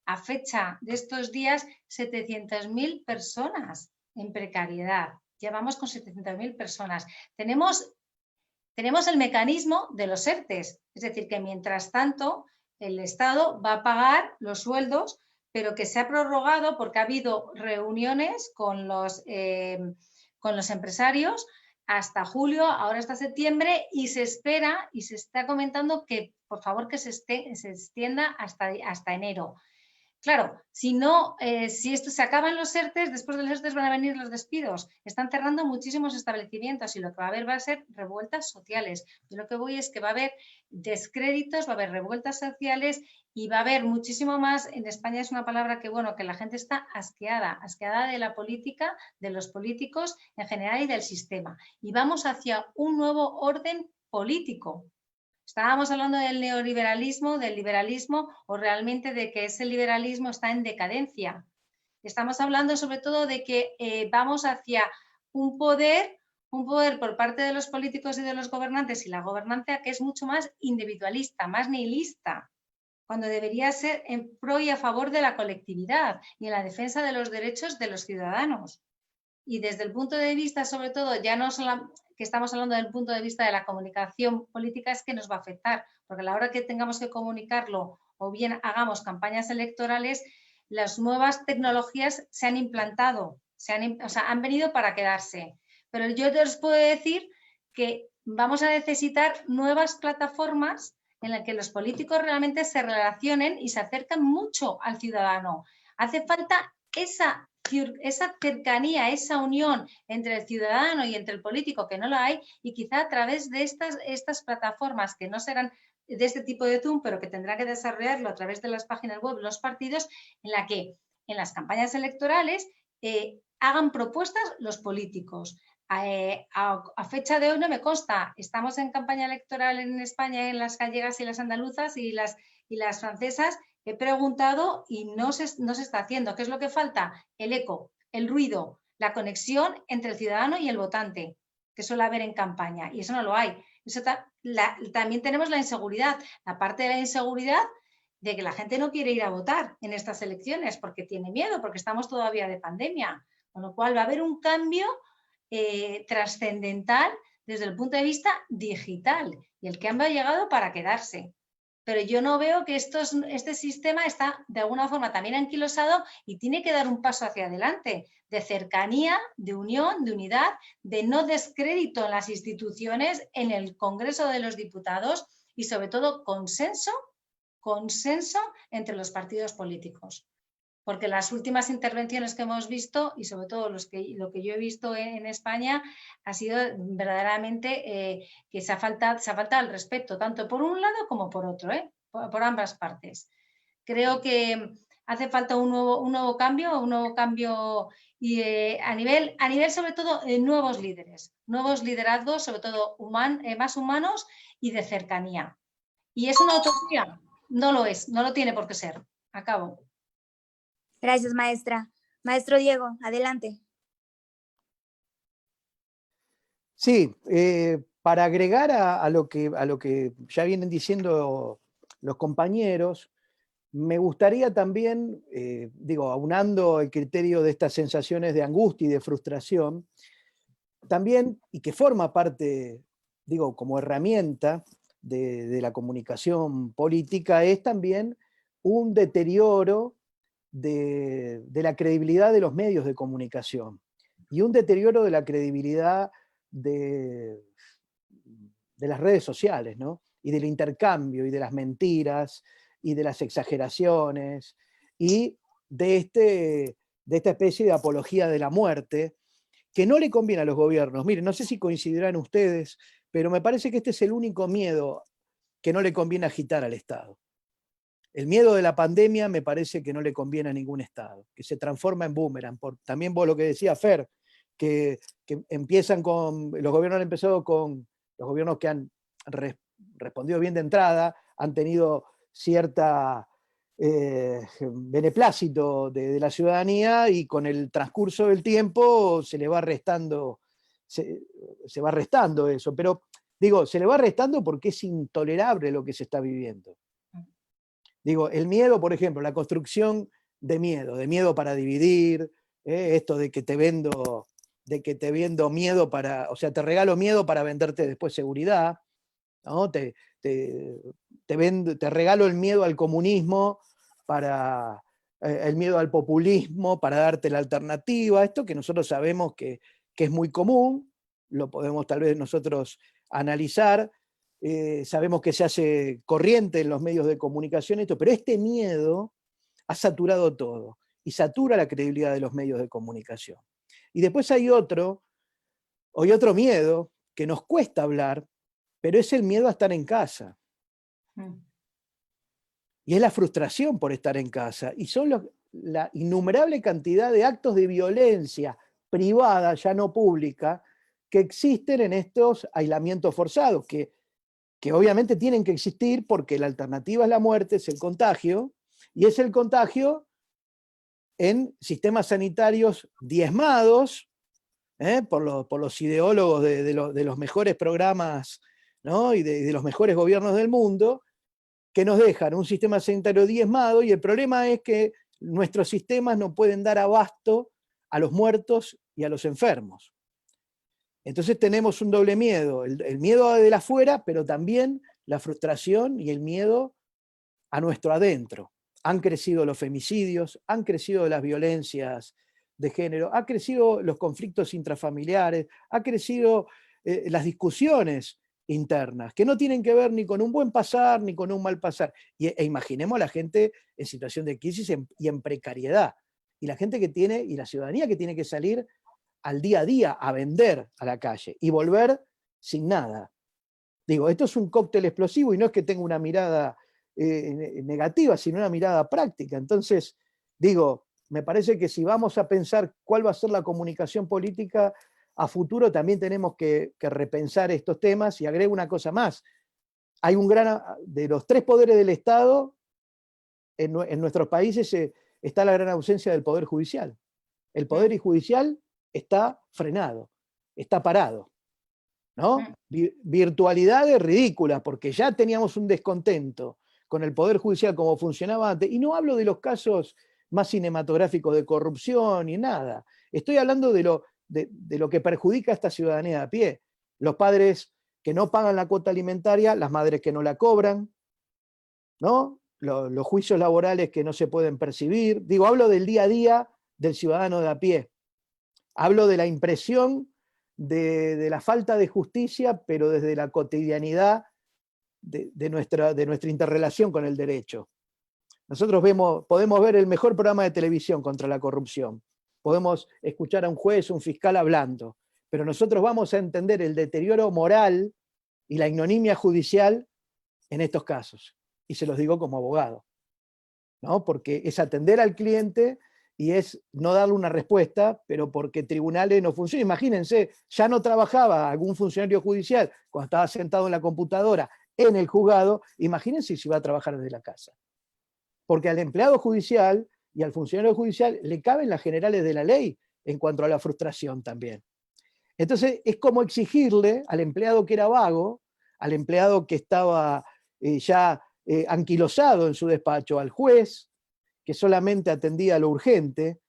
a fecha de estos días 700.000 personas en precariedad. Ya vamos con 700.000 personas. Tenemos el mecanismo de los ERTEs, es decir, que mientras tanto el Estado va a pagar los sueldos, pero que se ha prorrogado porque ha habido reuniones con los empresarios hasta julio, ahora hasta septiembre, y se espera y se está comentando que por favor que se extienda hasta enero. Claro, si esto se acaban los ERTEs, después de los ERTEs van a venir los despidos. Están cerrando muchísimos establecimientos y lo que va a haber va a ser revueltas sociales. Yo lo que voy es que va a haber descréditos, va a haber revueltas sociales y va a haber muchísimo más. En España es una palabra que, bueno, que la gente está asqueada de la política, de los políticos en general y del sistema. Y vamos hacia un nuevo orden político. Estábamos hablando del neoliberalismo, del liberalismo, o realmente de que ese liberalismo está en decadencia. Estamos hablando sobre todo de que vamos hacia un poder por parte de los políticos y de los gobernantes y la gobernanza que es mucho más individualista, más nihilista, cuando debería ser en pro y a favor de la colectividad y en la defensa de los derechos de los ciudadanos. Y desde el punto de vista, sobre todo, ya no solo que estamos hablando del punto de vista de la comunicación política, es que nos va a afectar, porque a la hora que tengamos que comunicarlo o bien hagamos campañas electorales, las nuevas tecnologías se han implantado, han venido para quedarse. Pero yo os puedo decir que vamos a necesitar nuevas plataformas en las que los políticos realmente se relacionen y se acercan mucho al ciudadano. Hace falta esa cercanía, esa unión entre el ciudadano y entre el político, que no la hay, y quizá a través de estas plataformas, que no serán de este tipo de Zoom, pero que tendrán que desarrollarlo a través de las páginas web, los partidos, en la que en las campañas electorales hagan propuestas los políticos. A fecha de hoy no me consta, estamos en campaña electoral en España, en las gallegas y las andaluzas y las francesas. He preguntado y no se está haciendo. ¿Qué es lo que falta? El eco, el ruido, la conexión entre el ciudadano y el votante, que suele haber en campaña, y eso no lo hay. También tenemos la inseguridad, la parte de la inseguridad de que la gente no quiere ir a votar en estas elecciones porque tiene miedo, porque estamos todavía de pandemia, con lo cual va a haber un cambio trascendental desde el punto de vista digital, y el cambio ha llegado para quedarse. Pero yo no veo que este sistema está de alguna forma también anquilosado y tiene que dar un paso hacia adelante, de cercanía, de unión, de unidad, de no descrédito en las instituciones, en el Congreso de los Diputados y sobre todo consenso entre los partidos políticos. Porque las últimas intervenciones que hemos visto, y sobre todo lo que yo he visto en España, ha sido verdaderamente que se ha faltado al respeto, tanto por un lado como por otro, por ambas partes. Creo que hace falta un nuevo cambio y a nivel sobre todo nuevos líderes, nuevos liderazgos, sobre todo más humanos y de cercanía. ¿Y es una utopía? No lo es, no lo tiene por qué ser. Acabo. Gracias, maestra. Maestro Diego, adelante. Sí, para agregar a lo que ya vienen diciendo los compañeros, me gustaría también, aunando el criterio de estas sensaciones de angustia y de frustración, también, y que forma parte, como herramienta de la comunicación política, es también un deterioro de la credibilidad de los medios de comunicación y un deterioro de la credibilidad de las redes sociales, ¿no? Y del intercambio, y de las mentiras, y de las exageraciones, y de esta especie de apología de la muerte, que no le conviene a los gobiernos. Miren, no sé si coincidirán ustedes, pero me parece que este es el único miedo que no le conviene agitar al Estado. El miedo de la pandemia me parece que no le conviene a ningún Estado, que se transforma en boomerang. También vos lo que decía Fer, que empiezan con, los gobiernos han empezado con, los gobiernos que han respondido bien de entrada, han tenido cierta beneplácito de la ciudadanía, y con el transcurso del tiempo se le va restando, se va restando eso, pero digo, se le va restando porque es intolerable lo que se está viviendo. Digo, el miedo, por ejemplo, la construcción de miedo para dividir, esto de que te vendo miedo para, o sea, te regalo miedo para venderte después seguridad, ¿no? Te regalo el miedo al comunismo, para el miedo al populismo, para darte la alternativa, esto que nosotros sabemos que es muy común, lo podemos tal vez nosotros analizar, sabemos que se hace corriente en los medios de comunicación esto, pero este miedo ha saturado todo, y satura la credibilidad de los medios de comunicación. Y después hay otro miedo que nos cuesta hablar, pero es el miedo a estar en casa. Y es la frustración por estar en casa. Y son la innumerable cantidad de actos de violencia privada, ya no pública, que existen en estos aislamientos forzados, que obviamente tienen que existir porque la alternativa es la muerte, es el contagio, y es el contagio en sistemas sanitarios diezmados, por los ideólogos de los mejores programas, ¿no? y de los mejores gobiernos del mundo, que nos dejan un sistema sanitario diezmado, y el problema es que nuestros sistemas no pueden dar abasto a los muertos y a los enfermos. Entonces tenemos un doble miedo, el miedo del afuera, pero también la frustración y el miedo a nuestro adentro. Han crecido los femicidios, han crecido las violencias de género, han crecido los conflictos intrafamiliares, han crecido las discusiones internas, que no tienen que ver ni con un buen pasar ni con un mal pasar. E imaginemos a la gente en situación de crisis y en precariedad, y la gente que tiene, y la ciudadanía que tiene que salir al día a día a vender a la calle y volver sin nada. Digo, esto es un cóctel explosivo, y no es que tenga una mirada negativa, sino una mirada práctica. Entonces, digo, me parece que si vamos a pensar cuál va a ser la comunicación política a futuro, también tenemos que repensar estos temas. Y agrego una cosa más: hay de los tres poderes del Estado, en nuestros países está la gran ausencia del Poder Judicial. El Poder Judicial está frenado, está parado, ¿no? Virtualidades ridículas, porque ya teníamos un descontento con el Poder Judicial como funcionaba antes, y no hablo de los casos más cinematográficos de corrupción ni nada, estoy hablando de lo que perjudica a esta ciudadanía de a pie. Los padres que no pagan la cuota alimentaria, las madres que no la cobran, ¿no? Los juicios laborales que no se pueden percibir. Digo, hablo del día a día del ciudadano de a pie. Hablo de la impresión de la falta de justicia, pero desde la cotidianidad de nuestra interrelación con el derecho. Nosotros podemos ver el mejor programa de televisión contra la corrupción, podemos escuchar a un juez, un fiscal hablando, pero nosotros vamos a entender el deterioro moral y la ignominia judicial en estos casos. Y se los digo como abogado, ¿no? Porque es atender al cliente y es no darle una respuesta, pero porque tribunales no funcionan. Imagínense, ya no trabajaba algún funcionario judicial cuando estaba sentado en la computadora en el juzgado, imagínense si va a trabajar desde la casa. Porque al empleado judicial y al funcionario judicial le caben las generales de la ley en cuanto a la frustración también. Entonces es como exigirle al empleado que era vago, al empleado que estaba anquilosado en su despacho, al juez que solamente atendía lo urgente,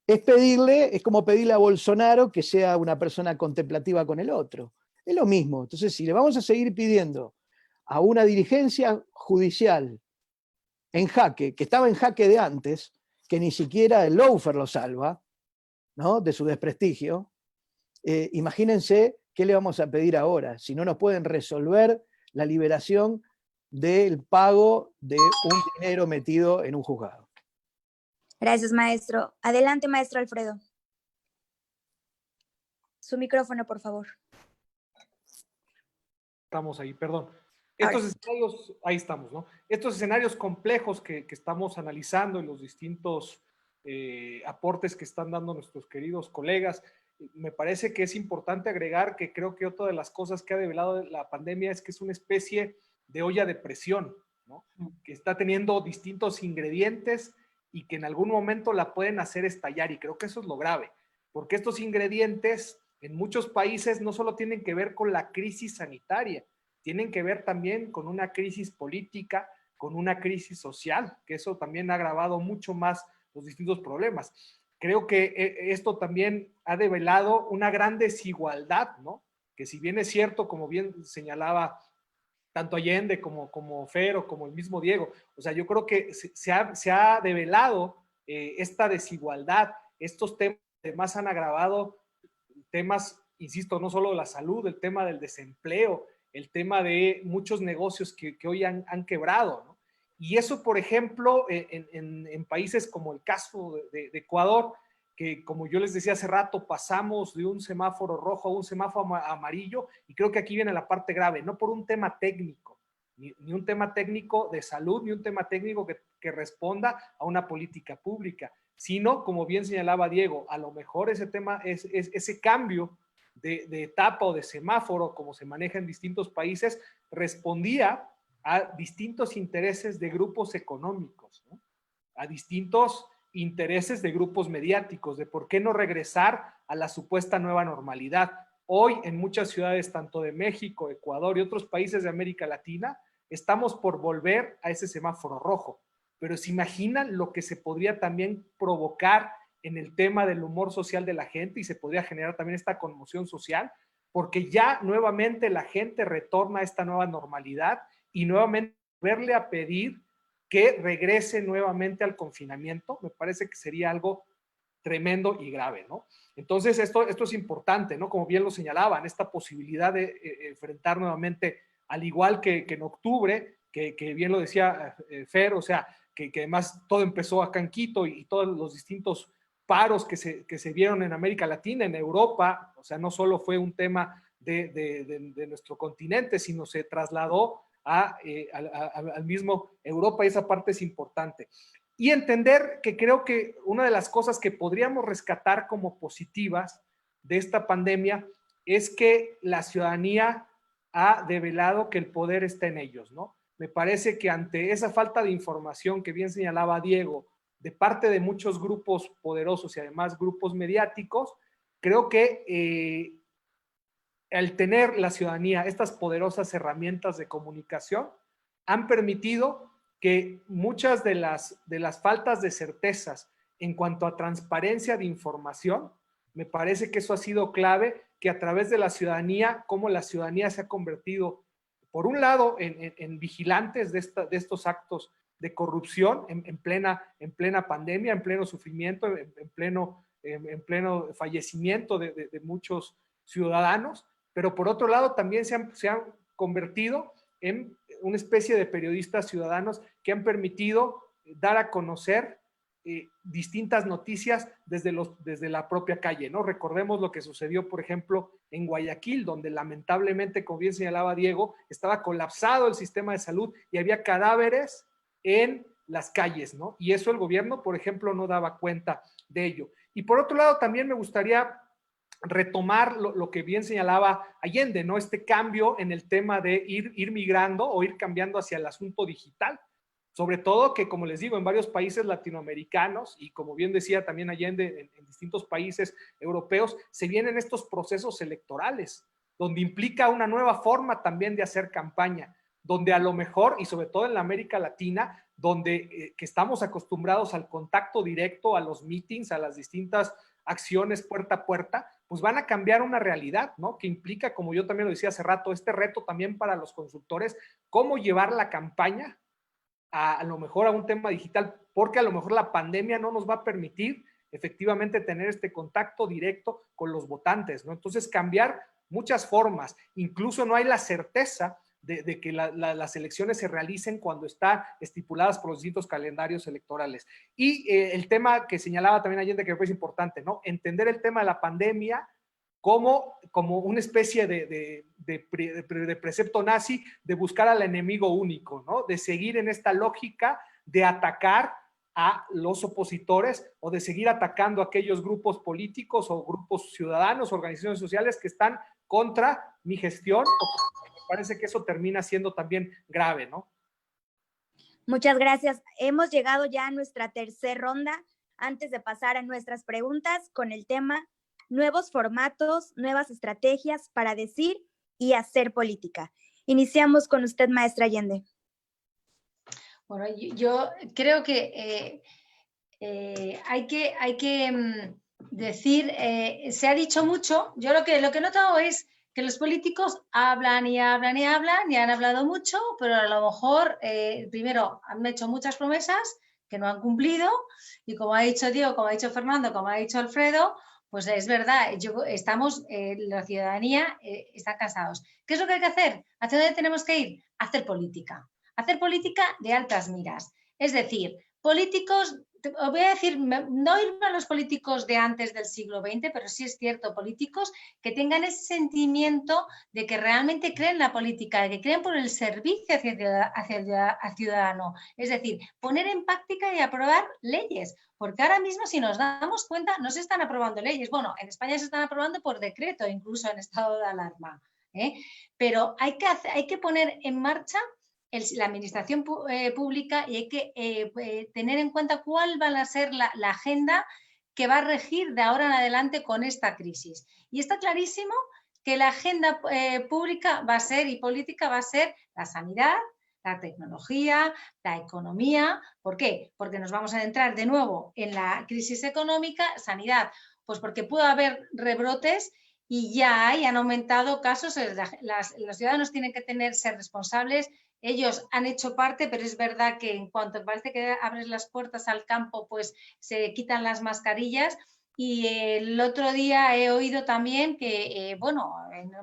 es como pedirle a Bolsonaro que sea una persona contemplativa con el otro. Es lo mismo. Entonces, si le vamos a seguir pidiendo a una dirigencia judicial en jaque, que estaba en jaque de antes, que ni siquiera el lawfare lo salva, ¿no?, de su desprestigio, imagínense qué le vamos a pedir ahora, si no nos pueden resolver la liberación del pago de un dinero metido en un juzgado. Gracias, maestro. Adelante, maestro Alfredo. Su micrófono, por favor. Estamos ahí, perdón. Estos escenarios, ahí estamos, ¿no? Estos escenarios complejos que estamos analizando y los distintos aportes que están dando nuestros queridos colegas, me parece que es importante agregar que creo que otra de las cosas que ha develado la pandemia es que es una especie de olla de presión, ¿no?, que está teniendo distintos ingredientes y que en algún momento la pueden hacer estallar, y creo que eso es lo grave, porque estos ingredientes en muchos países no solo tienen que ver con la crisis sanitaria, tienen que ver también con una crisis política, con una crisis social, que eso también ha agravado mucho más los distintos problemas. Creo que esto también ha develado una gran desigualdad, ¿no?, que si bien es cierto, como bien señalaba tanto Allende como Fer o como el mismo Diego, o sea, yo creo que se ha develado esta desigualdad, estos temas además han agravado temas, insisto, no solo la salud, el tema del desempleo, el tema de muchos negocios que hoy han quebrado, ¿no? Y eso, por ejemplo, en países como el caso de Ecuador, que como yo les decía hace rato, pasamos de un semáforo rojo a un semáforo amarillo, y creo que aquí viene la parte grave, no por un tema técnico, ni un tema técnico de salud, ni un tema técnico que responda a una política pública, sino, como bien señalaba Diego, a lo mejor ese tema, ese cambio de etapa o de semáforo, como se maneja en distintos países, respondía a distintos intereses de grupos económicos, ¿no?, a distintos intereses de grupos mediáticos, de por qué no regresar a la supuesta nueva normalidad. Hoy en muchas ciudades, tanto de México, Ecuador y otros países de América Latina, estamos por volver a ese semáforo rojo. Pero se imaginan lo que se podría también provocar en el tema del humor social de la gente, y se podría generar también esta conmoción social, porque ya nuevamente la gente retorna a esta nueva normalidad y nuevamente verle a pedir que regrese nuevamente al confinamiento, me parece que sería algo tremendo y grave, ¿no? Entonces esto es importante, ¿no? Como bien lo señalaban, esta posibilidad de enfrentar nuevamente, al igual que en octubre, que bien lo decía Fer, o sea, que además todo empezó acá en Quito, y todos los distintos paros que se vieron en América Latina, en Europa, o sea, no solo fue un tema de nuestro continente, sino se trasladó al mismo Europa, y esa parte es importante. Y entender que creo que una de las cosas que podríamos rescatar como positivas de esta pandemia es que la ciudadanía ha develado que el poder está en ellos, ¿no? Me parece que ante esa falta de información que bien señalaba Diego, de parte de muchos grupos poderosos y además grupos mediáticos, creo que al tener la ciudadanía estas poderosas herramientas de comunicación, han permitido que muchas de las faltas de certezas en cuanto a transparencia de información, me parece que eso ha sido clave, que a través de la ciudadanía, cómo la ciudadanía se ha convertido, por un lado, en vigilantes de estos actos de corrupción en plena pandemia, en pleno sufrimiento, en pleno fallecimiento de muchos ciudadanos, pero por otro lado también se han convertido en una especie de periodistas ciudadanos que han permitido dar a conocer distintas noticias desde la propia calle, ¿no? Recordemos lo que sucedió, por ejemplo, en Guayaquil, donde lamentablemente, como bien señalaba Diego, estaba colapsado el sistema de salud y había cadáveres en las calles, ¿no? Y eso el gobierno, por ejemplo, no daba cuenta de ello. Y por otro lado, también me gustaría retomar lo que bien señalaba Allende, ¿no? Este cambio en el tema de ir migrando o ir cambiando hacia el asunto digital. Sobre todo que, como les digo, en varios países latinoamericanos y como bien decía también Allende, en distintos países europeos, se vienen estos procesos electorales, donde implica una nueva forma también de hacer campaña, donde a lo mejor, y sobre todo en la América Latina, donde que estamos acostumbrados al contacto directo, a los meetings, a las distintas acciones puerta a puerta, pues van a cambiar una realidad, ¿no? Que implica, como yo también lo decía hace rato, este reto también para los consultores, cómo llevar la campaña a lo mejor a un tema digital, porque a lo mejor la pandemia no nos va a permitir efectivamente tener este contacto directo con los votantes, ¿no? Entonces, cambiar muchas formas, incluso no hay la certeza de que las elecciones se realicen cuando están estipuladas por los distintos calendarios electorales. Y el tema que señalaba también Allende, que me parece importante, ¿no? Entender el tema de la pandemia como una especie de precepto nazi de buscar al enemigo único, ¿no? De seguir en esta lógica de atacar a los opositores o de seguir atacando a aquellos grupos políticos o grupos ciudadanos, organizaciones sociales que están contra mi gestión. Me parece que eso termina siendo también grave, ¿no? Muchas gracias. Hemos llegado ya a nuestra tercera ronda. Antes de pasar a nuestras preguntas con el tema nuevos formatos, nuevas estrategias para decir y hacer política. Iniciamos con usted, maestra Allende. Bueno, yo creo que hay que decir, se ha dicho mucho, yo lo que he notado es que los políticos hablan y hablan y hablan y han hablado mucho, pero a lo mejor primero han hecho muchas promesas que no han cumplido y como ha dicho Diego, como ha dicho Fernando, como ha dicho Alfredo, pues es verdad, la ciudadanía está cansados. ¿Qué es lo que hay que hacer? ¿Hacia dónde tenemos que ir? Hacer política de altas miras. Es decir, políticos, os voy a decir, no irme a los políticos de antes del siglo XX, pero sí es cierto, políticos que tengan ese sentimiento de que realmente creen en la política, de que creen por el servicio hacia el ciudadano. Es decir, poner en práctica y aprobar leyes. Porque ahora mismo, si nos damos cuenta, no se están aprobando leyes. Bueno, en España se están aprobando por decreto, incluso en estado de alarma. Pero hay que poner en marcha la administración pública y hay que tener en cuenta cuál va a ser la agenda que va a regir de ahora en adelante con esta crisis. Y está clarísimo que la agenda pública va a ser y política va a ser la sanidad, la tecnología, la economía. ¿Por qué? Porque nos vamos a adentrar de nuevo en la crisis económica. Sanidad, pues porque puede haber rebrotes y ya han aumentado casos. Los ciudadanos tienen que ser responsables. Ellos han hecho parte, pero es verdad que en cuanto parece que abres las puertas al campo, pues se quitan las mascarillas. Y el otro día he oído también que, en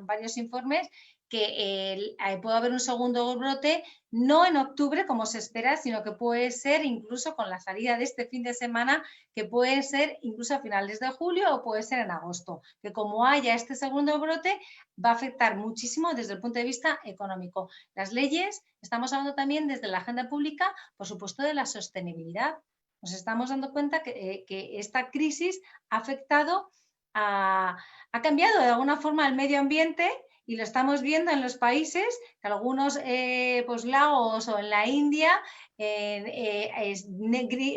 varios informes, que puede haber un segundo brote, no en octubre como se espera, sino que puede ser incluso con la salida de este fin de semana, que puede ser incluso a finales de julio o puede ser en agosto, que como haya este segundo brote va a afectar muchísimo desde el punto de vista económico. Las leyes, estamos hablando también desde la agenda pública, por supuesto, de la sostenibilidad. Nos estamos dando cuenta que esta crisis ha afectado, ha cambiado de alguna forma el medio ambiente. Y lo estamos viendo en los países, que algunos lagos o en la India,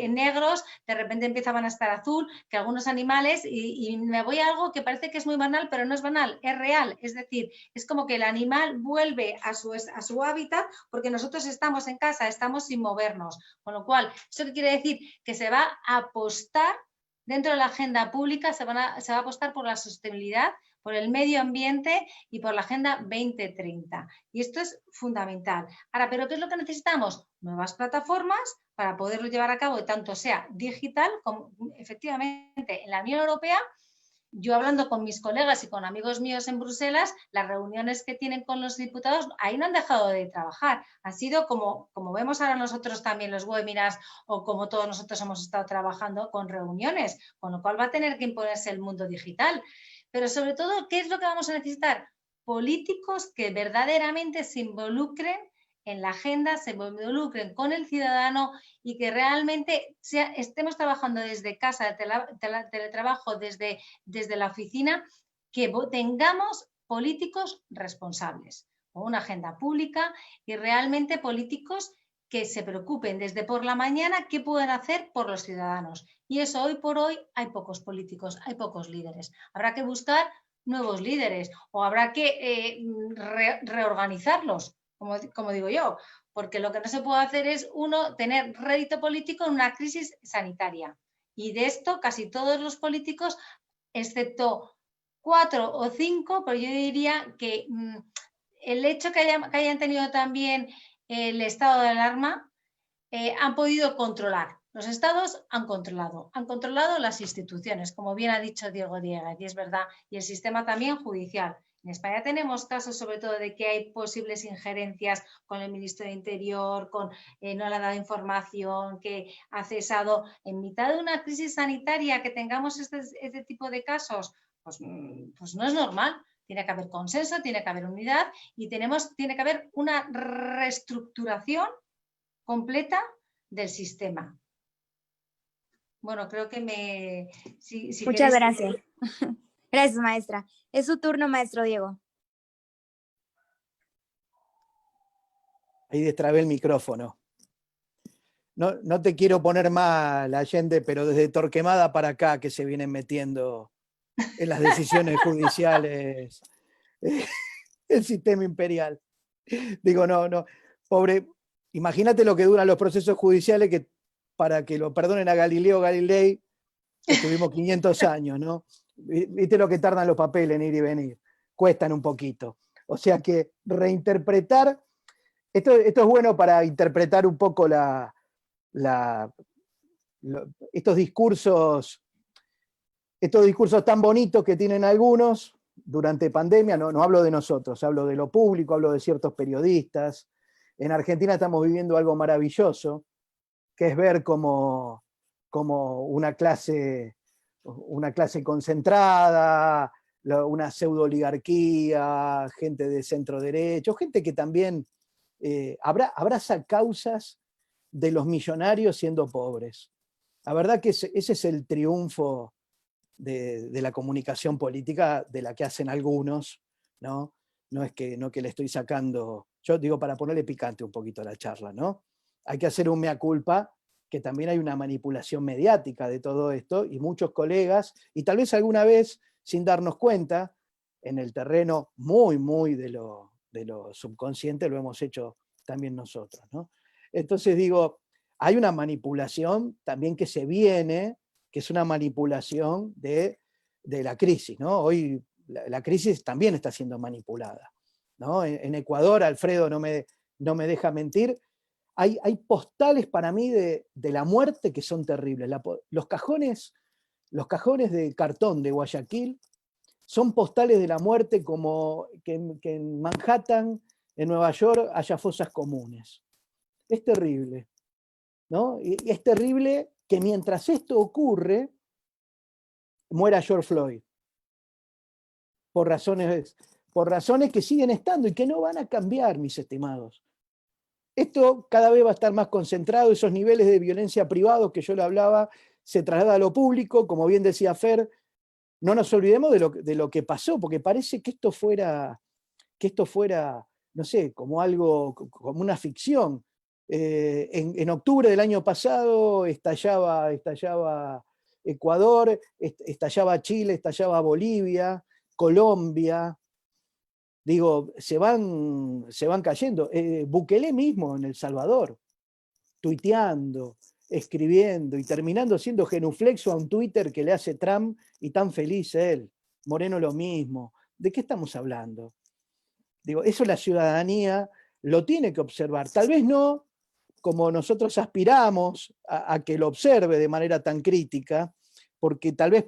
negros, de repente empezaban a estar azul, que algunos animales, y me voy a algo que parece que es muy banal, pero no es banal, es real. Es decir, es como que el animal vuelve a su hábitat porque nosotros estamos en casa, estamos sin movernos. Con lo cual, ¿eso qué quiere decir? Que se va a apostar, dentro de la agenda pública, se va a apostar por la sostenibilidad, por el medio ambiente y por la Agenda 2030. Y esto es fundamental. Ahora, ¿pero qué es lo que necesitamos? Nuevas plataformas para poderlo llevar a cabo, tanto sea digital como efectivamente en la Unión Europea. Yo hablando con mis colegas y con amigos míos en Bruselas, las reuniones que tienen con los diputados, ahí no han dejado de trabajar. Han sido como vemos ahora nosotros también los webinars o como todos nosotros hemos estado trabajando con reuniones, con lo cual va a tener que imponerse el mundo digital. Pero sobre todo, ¿qué es lo que vamos a necesitar? Políticos que verdaderamente se involucren en la agenda, se involucren con el ciudadano y que realmente estemos trabajando desde casa, teletrabajo, desde la oficina, que tengamos políticos responsables, con una agenda pública y realmente políticos que se preocupen desde por la mañana qué pueden hacer por los ciudadanos. Y eso hoy por hoy hay pocos políticos, hay pocos líderes. Habrá que buscar nuevos líderes o habrá que reorganizarlos, como digo yo, porque lo que no se puede hacer es tener rédito político en una crisis sanitaria. Y de esto casi todos los políticos, excepto 4 o 5, pero yo diría que el hecho que hayan tenido también el estado de alarma han podido controlar. Los estados han controlado las instituciones, como bien ha dicho Diego Dieguez, y es verdad, y el sistema también judicial. En España tenemos casos sobre todo de que hay posibles injerencias con el ministro de Interior, con no le ha dado información, que ha cesado en mitad de una crisis sanitaria, que tengamos este tipo de casos, pues no es normal. Tiene que haber consenso, tiene que haber unidad y tiene que haber una reestructuración completa del sistema. Bueno, creo que Muchas gracias. Gracias, maestra. Es su turno, maestro Diego. Ahí destrabé el micrófono. No te quiero poner mal, Allende, pero desde Torquemada para acá que se vienen metiendo en las decisiones judiciales el sistema imperial. Digo, no, pobre, imagínate lo que duran los procesos judiciales que para que lo perdonen a Galileo Galilei, estuvimos 500 años, ¿no? Viste lo que tardan los papeles en ir y venir, cuestan un poquito. O sea que reinterpretar, esto es bueno para interpretar un poco estos discursos tan bonitos que tienen algunos durante pandemia. No hablo de nosotros, hablo de lo público, hablo de ciertos periodistas. En Argentina estamos viviendo algo maravilloso, que es ver como una clase concentrada, una pseudo oligarquía, gente de centro derecho, gente que también abraza causas de los millonarios siendo pobres. La verdad que ese es el triunfo de la comunicación política de la que hacen algunos, ¿no? No es que le estoy sacando, yo digo para ponerle picante un poquito a la charla, ¿no? Hay que hacer un mea culpa, que también hay una manipulación mediática de todo esto, y muchos colegas, y tal vez alguna vez, sin darnos cuenta, en el terreno muy de lo subconsciente, lo hemos hecho también nosotros, ¿no? Entonces digo, hay una manipulación también que se viene, que es una manipulación de la crisis, ¿no? Hoy la crisis también está siendo manipulada, ¿no? En Ecuador, Alfredo no me deja mentir, hay postales para mí de la muerte que son terribles. Los cajones de cartón de Guayaquil son postales de la muerte, como que en Manhattan, en Nueva York, haya fosas comunes. Es terrible, ¿no? Y es terrible que mientras esto ocurre, muera George Floyd. Por razones que siguen estando y que no van a cambiar, mis estimados. Esto cada vez va a estar más concentrado, esos niveles de violencia privados que yo le hablaba, se traslada a lo público, como bien decía Fer, no nos olvidemos de lo que pasó, porque parece que esto fuera, no sé, como algo, como una ficción. En octubre del año pasado estallaba Ecuador, estallaba Chile, estallaba Bolivia, Colombia. Digo, se van cayendo. Bukele mismo en El Salvador, tuiteando, escribiendo y terminando siendo genuflexo a un Twitter que le hace Trump y tan feliz él. Moreno lo mismo. ¿De qué estamos hablando? Digo, eso la ciudadanía lo tiene que observar. Tal vez no como nosotros aspiramos a que lo observe de manera tan crítica, porque tal vez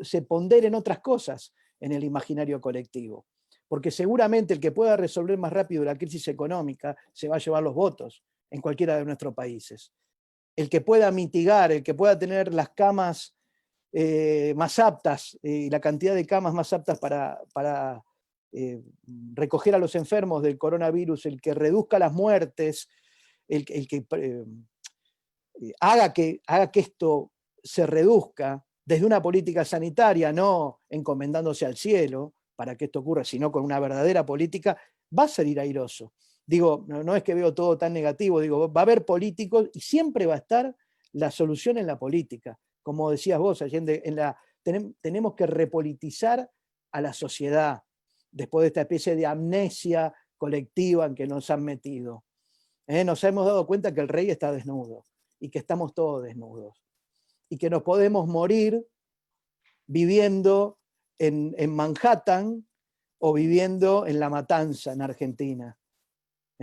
se ponderen otras cosas en el imaginario colectivo. Porque seguramente el que pueda resolver más rápido la crisis económica se va a llevar los votos en cualquiera de nuestros países. El que pueda mitigar, el que pueda tener las camas más aptas, la cantidad de camas más aptas para recoger a los enfermos del coronavirus, el que reduzca las muertes, el que haga que esto se reduzca desde una política sanitaria, no encomendándose al cielo para que esto ocurra, sino con una verdadera política, va a salir airoso. Digo, no es que veo todo tan negativo, digo, va a haber políticos y siempre va a estar la solución en la política. Como decías vos, Allende, tenemos que repolitizar a la sociedad después de esta especie de amnesia colectiva en que nos han metido. Nos hemos dado cuenta que el rey está desnudo y que estamos todos desnudos y que nos podemos morir viviendo en Manhattan o viviendo en La Matanza, en Argentina,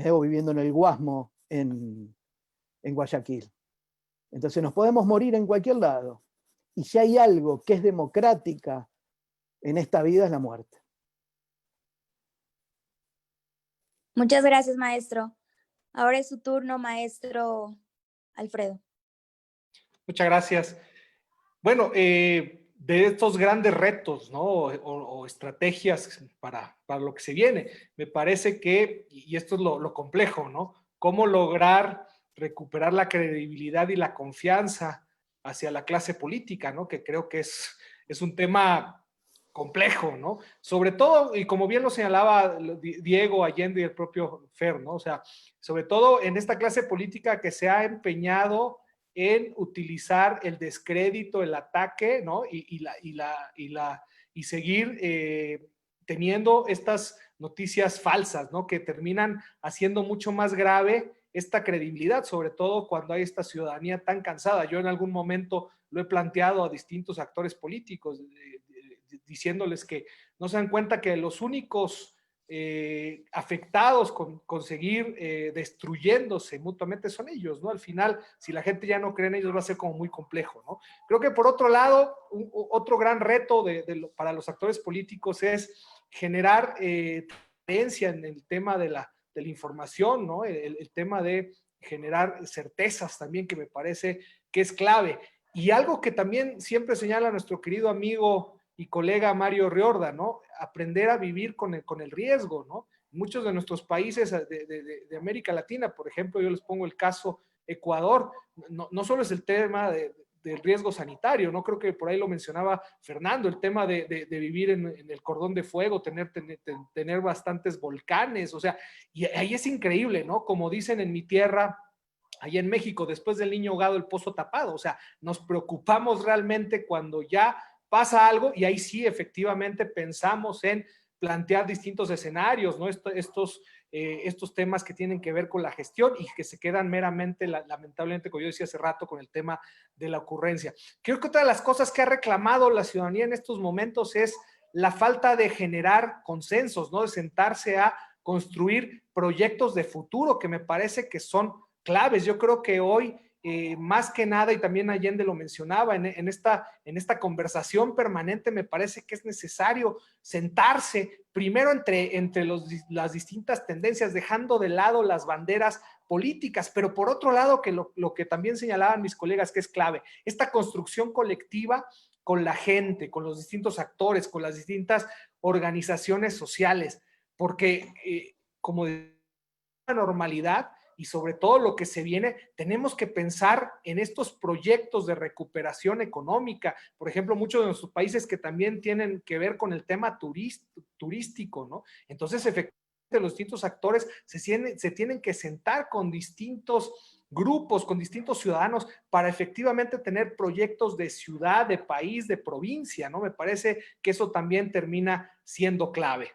o viviendo en el Guasmo, en en Guayaquil. Entonces nos podemos morir en cualquier lado. Y si hay algo que es democrática en esta vida es la muerte. Muchas gracias, maestro. Ahora es su turno, maestro Alfredo. Muchas gracias. Bueno, de estos grandes retos, ¿no? o estrategias para lo que se viene, me parece que, y esto es lo complejo, ¿no? Cómo lograr recuperar la credibilidad y la confianza hacia la clase política, ¿no? Que creo que es un tema complejo, ¿no? Sobre todo, y como bien lo señalaba Diego Allende y el propio Fer, ¿no? O sea, sobre todo en esta clase política que se ha empeñado en utilizar el descrédito, el ataque, ¿no? Y seguir teniendo estas noticias falsas, ¿no? Que terminan haciendo mucho más grave esta credibilidad, sobre todo cuando hay esta ciudadanía tan cansada. Yo en algún momento lo he planteado a distintos actores políticos, diciéndoles que no se dan cuenta que los únicos afectados con seguir destruyéndose mutuamente son ellos, ¿no? Al final, si la gente ya no cree en ellos, va a ser como muy complejo, ¿no? Creo que por otro lado, otro gran reto para los actores políticos es generar creencia en el tema de la información, ¿no? El tema de generar certezas también, que me parece que es clave. Y algo que también siempre señala nuestro querido amigo y colega Mario Riorda, ¿no? Aprender a vivir con el riesgo, ¿no? Muchos de nuestros países de América Latina, por ejemplo, yo les pongo el caso Ecuador, no solo es el tema del riesgo sanitario, ¿no? Creo que por ahí lo mencionaba Fernando, el tema de vivir en el cordón de fuego, tener bastantes volcanes, o sea, y ahí es increíble, ¿no? Como dicen en mi tierra, allá en México, después del niño ahogado, el pozo tapado, o sea, nos preocupamos realmente cuando ya pasa algo, y ahí sí efectivamente pensamos en plantear distintos escenarios, ¿no? Estos temas que tienen que ver con la gestión y que se quedan meramente, lamentablemente, como yo decía hace rato, con el tema de la ocurrencia. Creo que otra de las cosas que ha reclamado la ciudadanía en estos momentos es la falta de generar consensos, ¿no? De sentarse a construir proyectos de futuro que me parece que son claves. Yo creo que hoy, más que nada, y también Allende lo mencionaba, en esta conversación permanente, me parece que es necesario sentarse primero entre las distintas tendencias, dejando de lado las banderas políticas, pero por otro lado, que lo que también señalaban mis colegas que es clave, esta construcción colectiva con la gente, con los distintos actores, con las distintas organizaciones sociales, porque como de la normalidad, y sobre todo lo que se viene, tenemos que pensar en estos proyectos de recuperación económica. Por ejemplo, muchos de nuestros países que también tienen que ver con el tema turístico, ¿no? Entonces, efectivamente, los distintos actores se tienen que sentar con distintos grupos, con distintos ciudadanos, para efectivamente tener proyectos de ciudad, de país, de provincia, ¿no? Me parece que eso también termina siendo clave.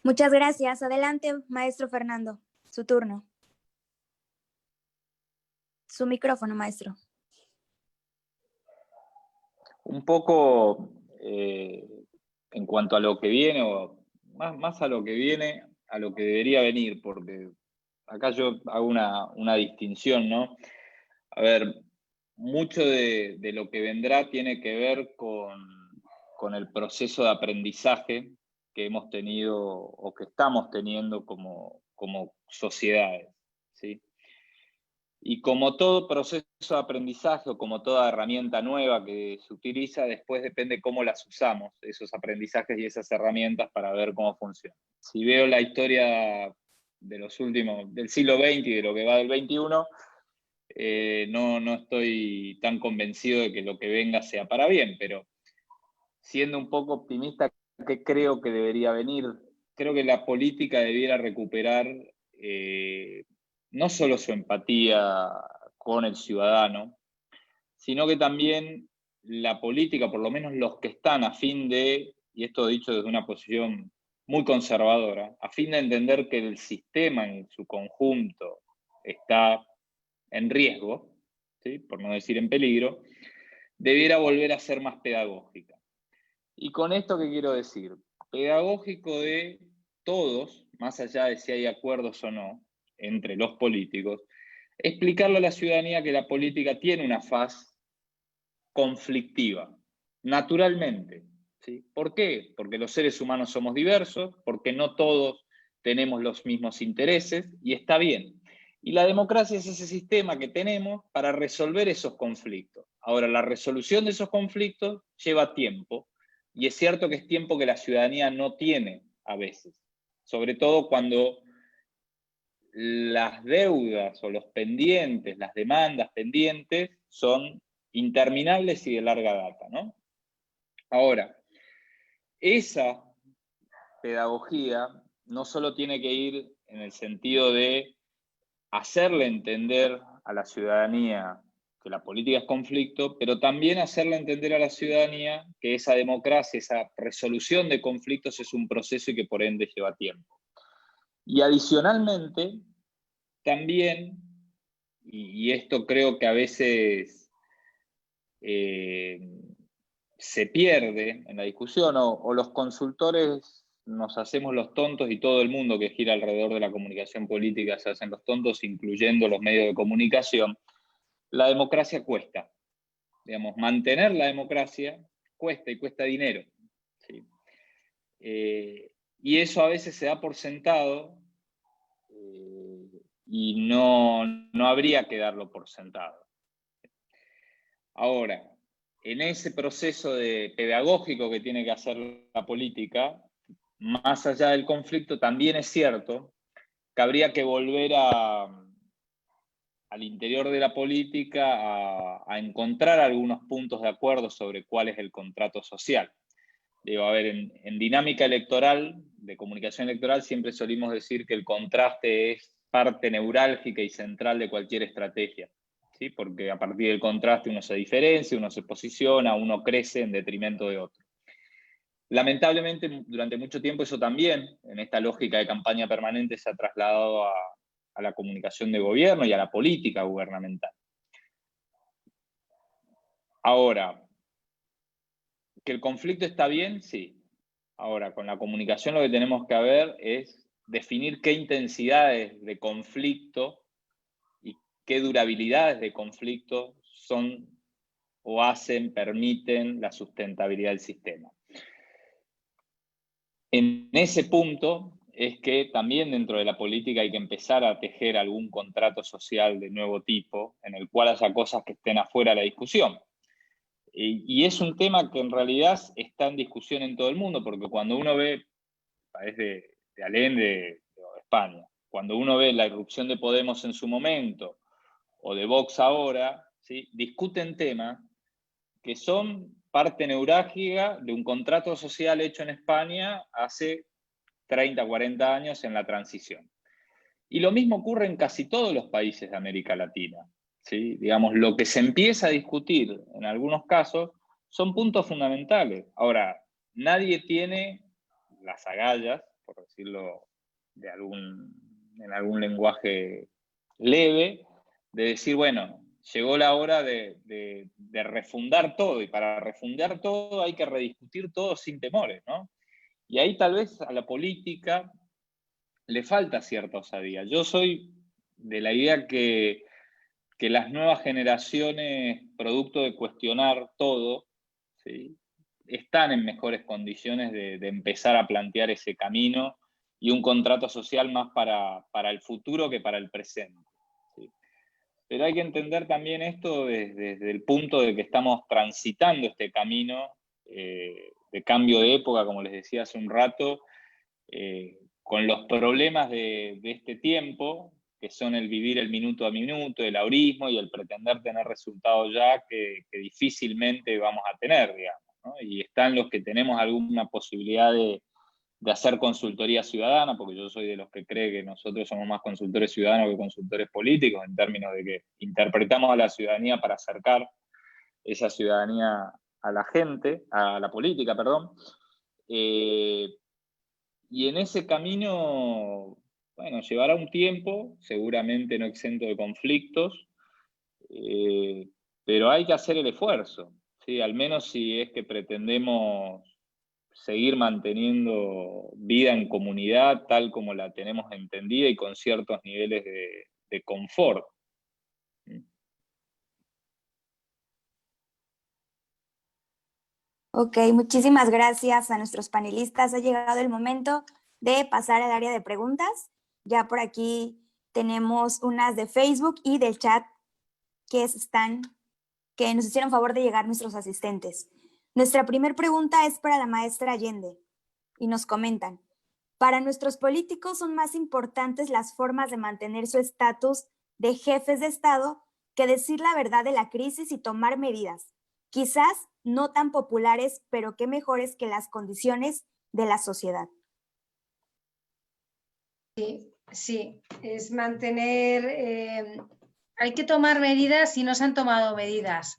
Muchas gracias. Adelante, maestro Fernando. Su turno. Su micrófono, maestro. Un poco en cuanto a lo que viene, o más a lo que viene, a lo que debería venir, porque acá yo hago una distinción, ¿no? A ver, mucho de lo que vendrá tiene que ver con el proceso de aprendizaje que hemos tenido o que estamos teniendo como sociedades, ¿sí? Y como todo proceso de aprendizaje o como toda herramienta nueva que se utiliza, después depende cómo las usamos, esos aprendizajes y esas herramientas, para ver cómo funciona. Si veo la historia de los últimos, del siglo XX y de lo que va del XXI, no estoy tan convencido de que lo que venga sea para bien, pero siendo un poco optimista, ¿qué creo que debería venir? Creo que la política debiera recuperar no solo su empatía con el ciudadano, sino que también la política, por lo menos los que están a fin de, y esto dicho desde una posición muy conservadora, a fin de entender que el sistema en su conjunto está en riesgo, ¿sí? Por no decir en peligro, debiera volver a ser más pedagógica. Y con esto, ¿qué quiero decir? Pedagógico de todos, más allá de si hay acuerdos o no, entre los políticos, explicarle a la ciudadanía que la política tiene una faz conflictiva, naturalmente. ¿Sí? ¿Por qué? Porque los seres humanos somos diversos, porque no todos tenemos los mismos intereses, y está bien. Y la democracia es ese sistema que tenemos para resolver esos conflictos. Ahora, la resolución de esos conflictos lleva tiempo, y es cierto que es tiempo que la ciudadanía no tiene a veces, sobre todo cuando las deudas o los pendientes, las demandas pendientes son interminables y de larga data, ¿no? Ahora, esa pedagogía no solo tiene que ir en el sentido de hacerle entender a la ciudadanía que la política es conflicto, pero también hacerle entender a la ciudadanía que esa democracia, esa resolución de conflictos es un proceso y que por ende lleva tiempo. Y adicionalmente, también, y esto creo que a veces se pierde en la discusión, o los consultores nos hacemos los tontos y todo el mundo que gira alrededor de la comunicación política se hacen los tontos, incluyendo los medios de comunicación. La democracia cuesta. Digamos, mantener la democracia cuesta y cuesta dinero. ¿Sí? Y eso a veces se da por sentado y no habría que darlo por sentado. Ahora, en ese proceso pedagógico que tiene que hacer la política, más allá del conflicto, también es cierto que habría que volver al interior de la política a encontrar algunos puntos de acuerdo sobre cuál es el contrato social. Digo, a ver, en dinámica electoral, de comunicación electoral, siempre solimos decir que el contraste es parte neurálgica y central de cualquier estrategia, ¿sí? Porque a partir del contraste uno se diferencia, uno se posiciona, uno crece en detrimento de otro. Lamentablemente, durante mucho tiempo eso también, en esta lógica de campaña permanente, se ha trasladado a la comunicación de gobierno y a la política gubernamental. Ahora, ¿que el conflicto está bien? Sí. Ahora, con la comunicación lo que tenemos que ver es definir qué intensidades de conflicto y qué durabilidades de conflicto son o permiten la sustentabilidad del sistema. En ese punto es que también dentro de la política hay que empezar a tejer algún contrato social de nuevo tipo, en el cual haya cosas que estén afuera de la discusión. Y es un tema que en realidad está en discusión en todo el mundo, porque cuando uno ve, es de Allende, de España, cuando uno ve la irrupción de Podemos en su momento, o de Vox ahora, ¿sí? Discuten temas que son parte neurálgica de un contrato social hecho en España hace 30, 40 años en la transición. Y lo mismo ocurre en casi todos los países de América Latina. ¿Sí? Digamos, lo que se empieza a discutir en algunos casos son puntos fundamentales. Ahora, nadie tiene las agallas, por decirlo en algún lenguaje leve, de decir, bueno, llegó la hora de refundar todo, y para refundar todo hay que rediscutir todo sin temores, ¿no? Y ahí tal vez a la política le falta cierta osadía. Yo soy de la idea que las nuevas generaciones, producto de cuestionar todo, ¿sí? Están en mejores condiciones de empezar a plantear ese camino y un contrato social más para el futuro que para el presente. ¿Sí? Pero hay que entender también esto desde el punto de que estamos transitando este camino de cambio de época, como les decía hace un rato, con los problemas de este tiempo, que son el vivir el minuto a minuto, el aurismo y el pretender tener resultados ya que difícilmente vamos a tener, digamos, ¿no? Y están los que tenemos alguna posibilidad de hacer consultoría ciudadana, porque yo soy de los que cree que nosotros somos más consultores ciudadanos que consultores políticos, en términos de que interpretamos a la ciudadanía para acercar esa ciudadanía a la gente, a la política, perdón. Y en ese camino, bueno, llevará un tiempo, seguramente no exento de conflictos, pero hay que hacer el esfuerzo, ¿sí? Al menos si es que pretendemos seguir manteniendo vida en comunidad tal como la tenemos entendida y con ciertos niveles de confort. Ok, muchísimas gracias a nuestros panelistas. Ha llegado el momento de pasar al área de preguntas. Ya por aquí tenemos unas de Facebook y del chat que nos hicieron favor de llegar nuestros asistentes. Nuestra primera pregunta es para la maestra Allende y nos comentan: para nuestros políticos son más importantes las formas de mantener su estatus de jefes de Estado que decir la verdad de la crisis y tomar medidas, quizás no tan populares, pero que mejores que las condiciones de la sociedad. Sí, es mantener, hay que tomar medidas y no se han tomado medidas.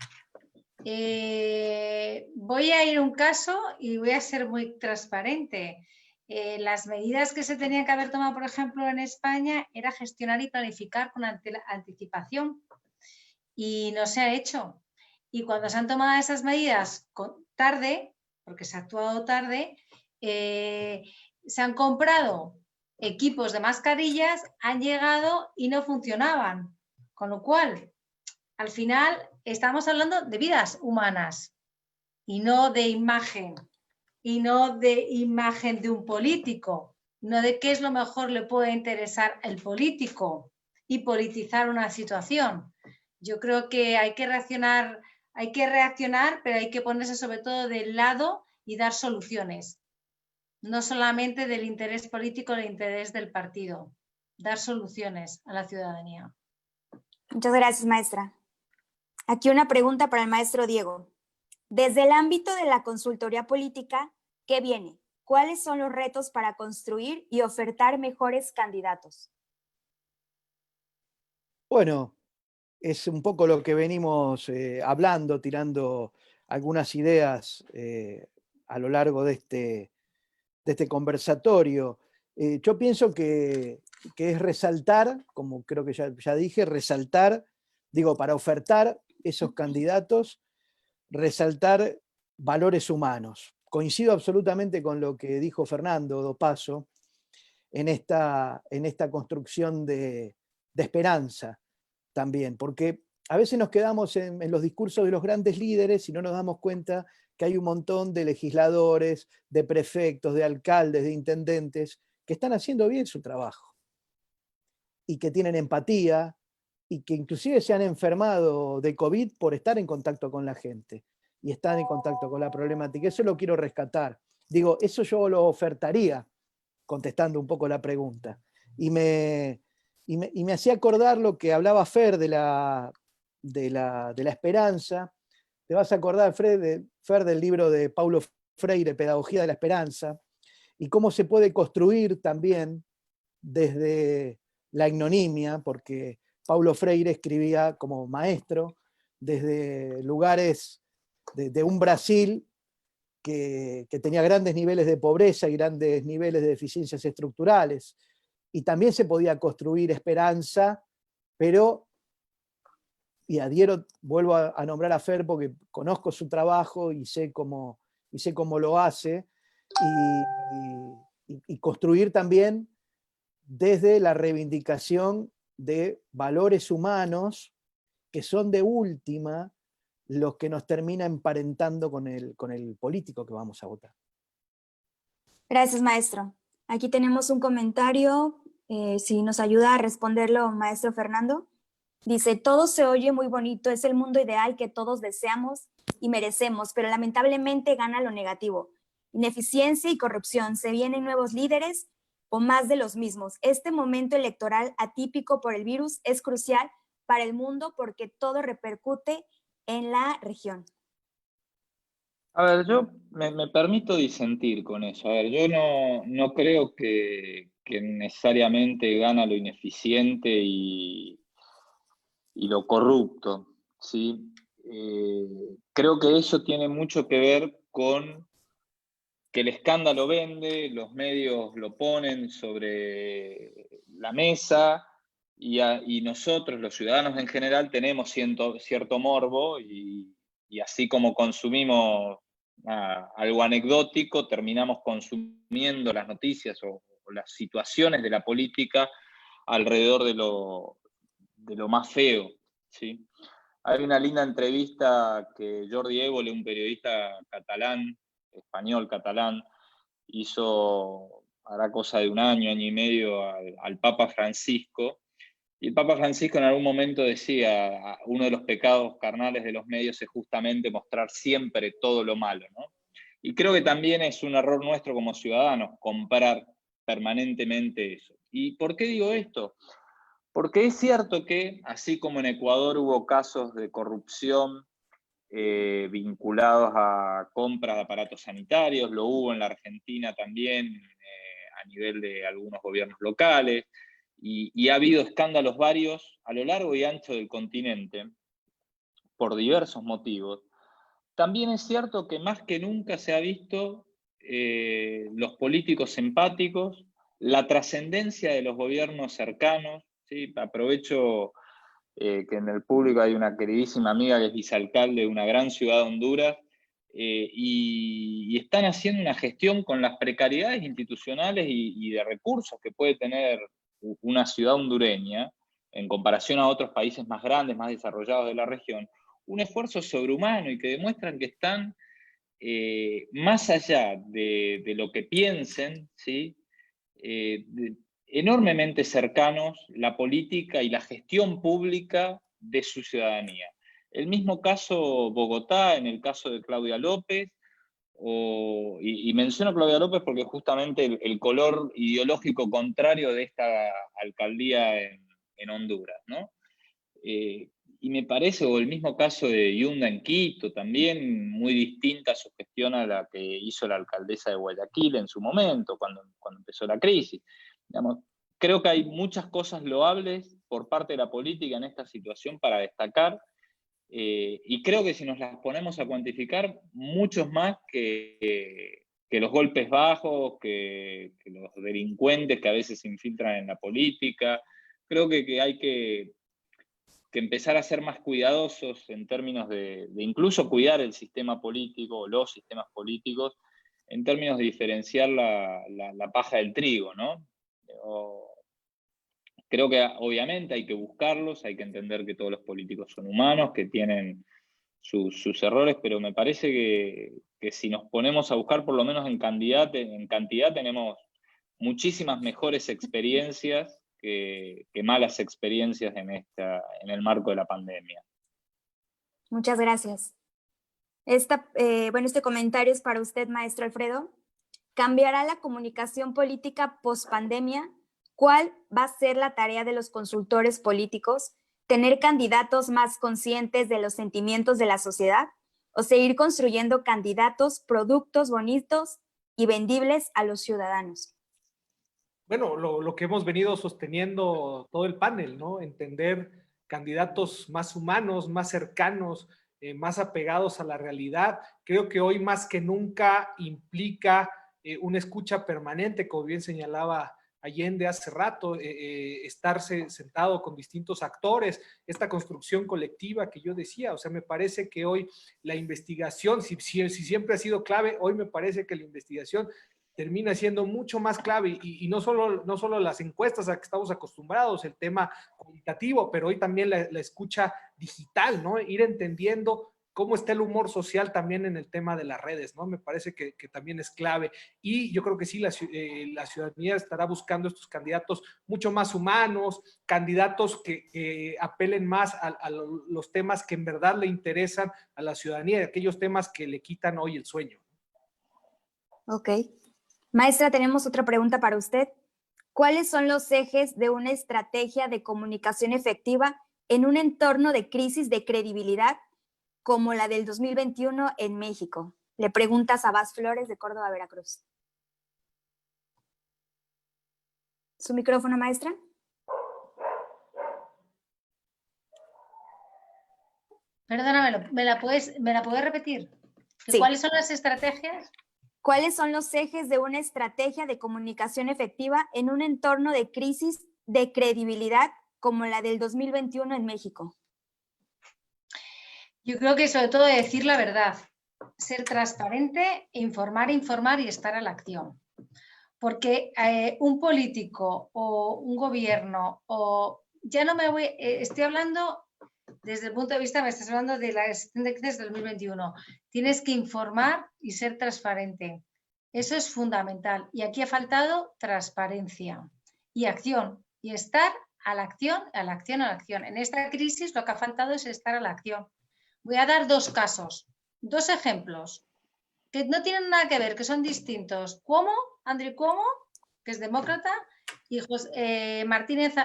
Voy a ir a un caso y voy a ser muy transparente. Las medidas que se tenían que haber tomado, por ejemplo, en España, era gestionar y planificar con anticipación, y no se ha hecho. Y cuando se han tomado esas medidas tarde, porque se ha actuado tarde, se han comprado equipos de mascarillas, han llegado y no funcionaban. Con lo cual, al final, estamos hablando de vidas humanas y no de imagen. Y no de imagen de un político, no de qué es lo mejor le puede interesar al político y politizar una situación. Yo creo que hay que reaccionar, pero hay que ponerse sobre todo del lado y dar soluciones. No solamente del interés político, del interés del partido. Dar soluciones a la ciudadanía. Muchas gracias, maestra. Aquí una pregunta para el maestro Diego. Desde el ámbito de la consultoría política, ¿qué viene? ¿Cuáles son los retos para construir y ofertar mejores candidatos? Bueno, es un poco lo que venimos hablando, tirando algunas ideas a lo largo de este conversatorio. Yo pienso que es resaltar, como creo que ya dije, para ofertar esos candidatos, resaltar valores humanos. Coincido absolutamente con lo que dijo Fernando Dopazo en esta construcción de esperanza también, porque a veces nos quedamos en los discursos de los grandes líderes y no nos damos cuenta que hay un montón de legisladores, de prefectos, de alcaldes, de intendentes que están haciendo bien su trabajo y que tienen empatía y que inclusive se han enfermado de COVID por estar en contacto con la gente y están en contacto con la problemática. Eso lo quiero rescatar. Digo, eso yo lo ofertaría, contestando un poco la pregunta. Y me hacía acordar lo que hablaba Fer de la esperanza. Te vas a acordar, Fer, del libro de Paulo Freire, Pedagogía de la Esperanza, y cómo se puede construir también desde la ignominia, porque Paulo Freire escribía como maestro desde lugares de un Brasil que tenía grandes niveles de pobreza y grandes niveles de deficiencias estructurales. Y también se podía construir esperanza, pero, y vuelvo a nombrar a Fer porque conozco su trabajo y sé cómo lo hace, y construir también desde la reivindicación de valores humanos que son de última los que nos termina emparentando con el político que vamos a votar. Gracias, maestro. Aquí tenemos un comentario, si nos ayuda a responderlo, maestro Fernando. Dice: todo se oye muy bonito, es el mundo ideal que todos deseamos y merecemos, pero lamentablemente gana lo negativo. Ineficiencia y corrupción, se vienen nuevos líderes o más de los mismos. Este momento electoral atípico por el virus es crucial para el mundo porque todo repercute en la región. A ver, yo me permito disentir con eso. A ver, yo no creo que necesariamente gana lo ineficiente y lo corrupto, ¿sí? Creo que eso tiene mucho que ver con que el escándalo vende, los medios lo ponen sobre la mesa y nosotros, los ciudadanos en general, tenemos cierto morbo y así como consumimos algo anecdótico, terminamos consumiendo las noticias o las situaciones de la política alrededor de lo más feo, ¿sí? Hay una linda entrevista que Jordi Évole, un periodista catalán, español catalán, hizo, hará cosa de un año y medio, al Papa Francisco. Y el Papa Francisco en algún momento decía, uno de los pecados carnales de los medios es justamente mostrar siempre todo lo malo, ¿no? Y creo que también es un error nuestro como ciudadanos comprar permanentemente eso. ¿Y por qué digo esto? Porque es cierto que, así como en Ecuador hubo casos de corrupción vinculados a compras de aparatos sanitarios, lo hubo en la Argentina también a nivel de algunos gobiernos locales, y ha habido escándalos varios a lo largo y ancho del continente por diversos motivos. También es cierto que más que nunca se ha visto los políticos empáticos, la trascendencia de los gobiernos cercanos, ¿sí? Aprovecho que en el público hay una queridísima amiga que es vicealcalde de una gran ciudad de Honduras, y están haciendo una gestión con las precariedades institucionales y de recursos que puede tener una ciudad hondureña, en comparación a otros países más grandes, más desarrollados de la región, un esfuerzo sobrehumano y que demuestran que están más allá de lo que piensen, ¿sí? Enormemente cercanos la política y la gestión pública de su ciudadanía. El mismo caso Bogotá, en el caso de Claudia López, y menciono a Claudia López porque justamente el color ideológico contrario de esta alcaldía en Honduras, ¿no? Y me parece, o el mismo caso de Yunda en Quito, también muy distinta su gestión a la que hizo la alcaldesa de Guayaquil en su momento, cuando empezó la crisis. Digamos, creo que hay muchas cosas loables por parte de la política en esta situación para destacar, y creo que si nos las ponemos a cuantificar, muchos más que los golpes bajos, que los delincuentes que a veces se infiltran en la política. Creo que hay que empezar a ser más cuidadosos en términos de incluso cuidar el sistema político, los sistemas políticos, en términos de diferenciar la paja del trigo, ¿no? Creo que obviamente hay que buscarlos, hay que entender que todos los políticos son humanos, que tienen sus errores, pero me parece que si nos ponemos a buscar, por lo menos en cantidad tenemos muchísimas mejores experiencias que malas experiencias en el marco de la pandemia. Muchas gracias. Este comentario es para usted, maestro Alfredo. ¿Cambiará la comunicación política post-pandemia? ¿Cuál va a ser la tarea de los consultores políticos? ¿Tener candidatos más conscientes de los sentimientos de la sociedad? ¿O seguir construyendo candidatos, productos bonitos y vendibles a los ciudadanos? Bueno, lo que hemos venido sosteniendo todo el panel, ¿no? Entender candidatos más humanos, más cercanos, más apegados a la realidad. Creo que hoy más que nunca implica una escucha permanente, como bien señalaba Allende hace rato, estarse sentado con distintos actores, esta construcción colectiva que yo decía. O sea, me parece que hoy la investigación, si siempre ha sido clave, hoy me parece que la investigación termina siendo mucho más clave, y no solo las encuestas a que estamos acostumbrados, el tema cualitativo, pero hoy también la escucha digital, ¿no? Ir entendiendo cómo está el humor social también en el tema de las redes, ¿no? Me parece que también es clave, y yo creo que sí, la ciudadanía estará buscando estos candidatos mucho más humanos, candidatos que apelen más a los temas que en verdad le interesan a la ciudadanía, aquellos temas que le quitan hoy el sueño. Ok. Maestra, tenemos otra pregunta para usted. ¿Cuáles son los ejes de una estrategia de comunicación efectiva en un entorno de crisis de credibilidad como la del 2021 en México? Le pregunta Sabás Flores, de Córdoba, Veracruz. ¿Su micrófono, maestra? Perdóname, ¿me la puedes repetir? Sí. ¿Cuáles son las estrategias? ¿Cuáles son los ejes de una estrategia de comunicación efectiva en un entorno de crisis de credibilidad como la del 2021 en México? Yo creo que sobre todo decir la verdad. ser transparente, informar y estar a la acción. Porque un político o un gobierno, ya no me voy, estoy hablando desde el punto de vista, me estás hablando de la gestión de crisis del 2021. Tienes que informar y ser transparente. Eso es fundamental. Y aquí ha faltado transparencia y acción. Y estar a la acción, a la acción, a la acción. En esta crisis lo que ha faltado es estar a la acción. Voy a dar dos casos, dos ejemplos, que no tienen nada que ver, que son distintos. Andrew Cuomo, que es demócrata, y Martínez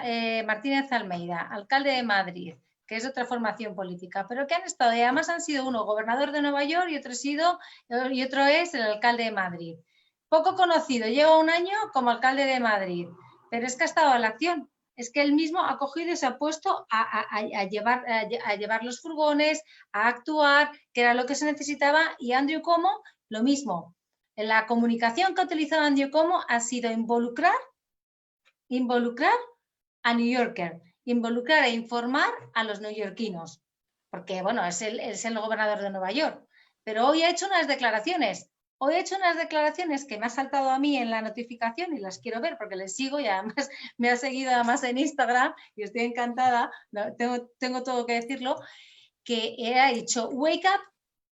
Almeida, alcalde de Madrid, que es otra formación política, pero que han estado, y además han sido uno gobernador de Nueva York y otro es el alcalde de Madrid. Poco conocido, lleva un año como alcalde de Madrid, pero es que ha estado a la acción. Es que él mismo ha cogido y se ha puesto a llevar los furgones, a actuar, que era lo que se necesitaba, y Andrew Cuomo, lo mismo. La comunicación que ha utilizado Andrew Cuomo ha sido involucrar a New Yorker, involucrar e informar a los neoyorquinos, porque bueno, es el gobernador de Nueva York, pero hoy ha hecho unas declaraciones que me ha saltado a mí en la notificación y las quiero ver porque les sigo y además me ha seguido además en Instagram y estoy encantada, tengo todo que decirlo, que ha dicho Wake Up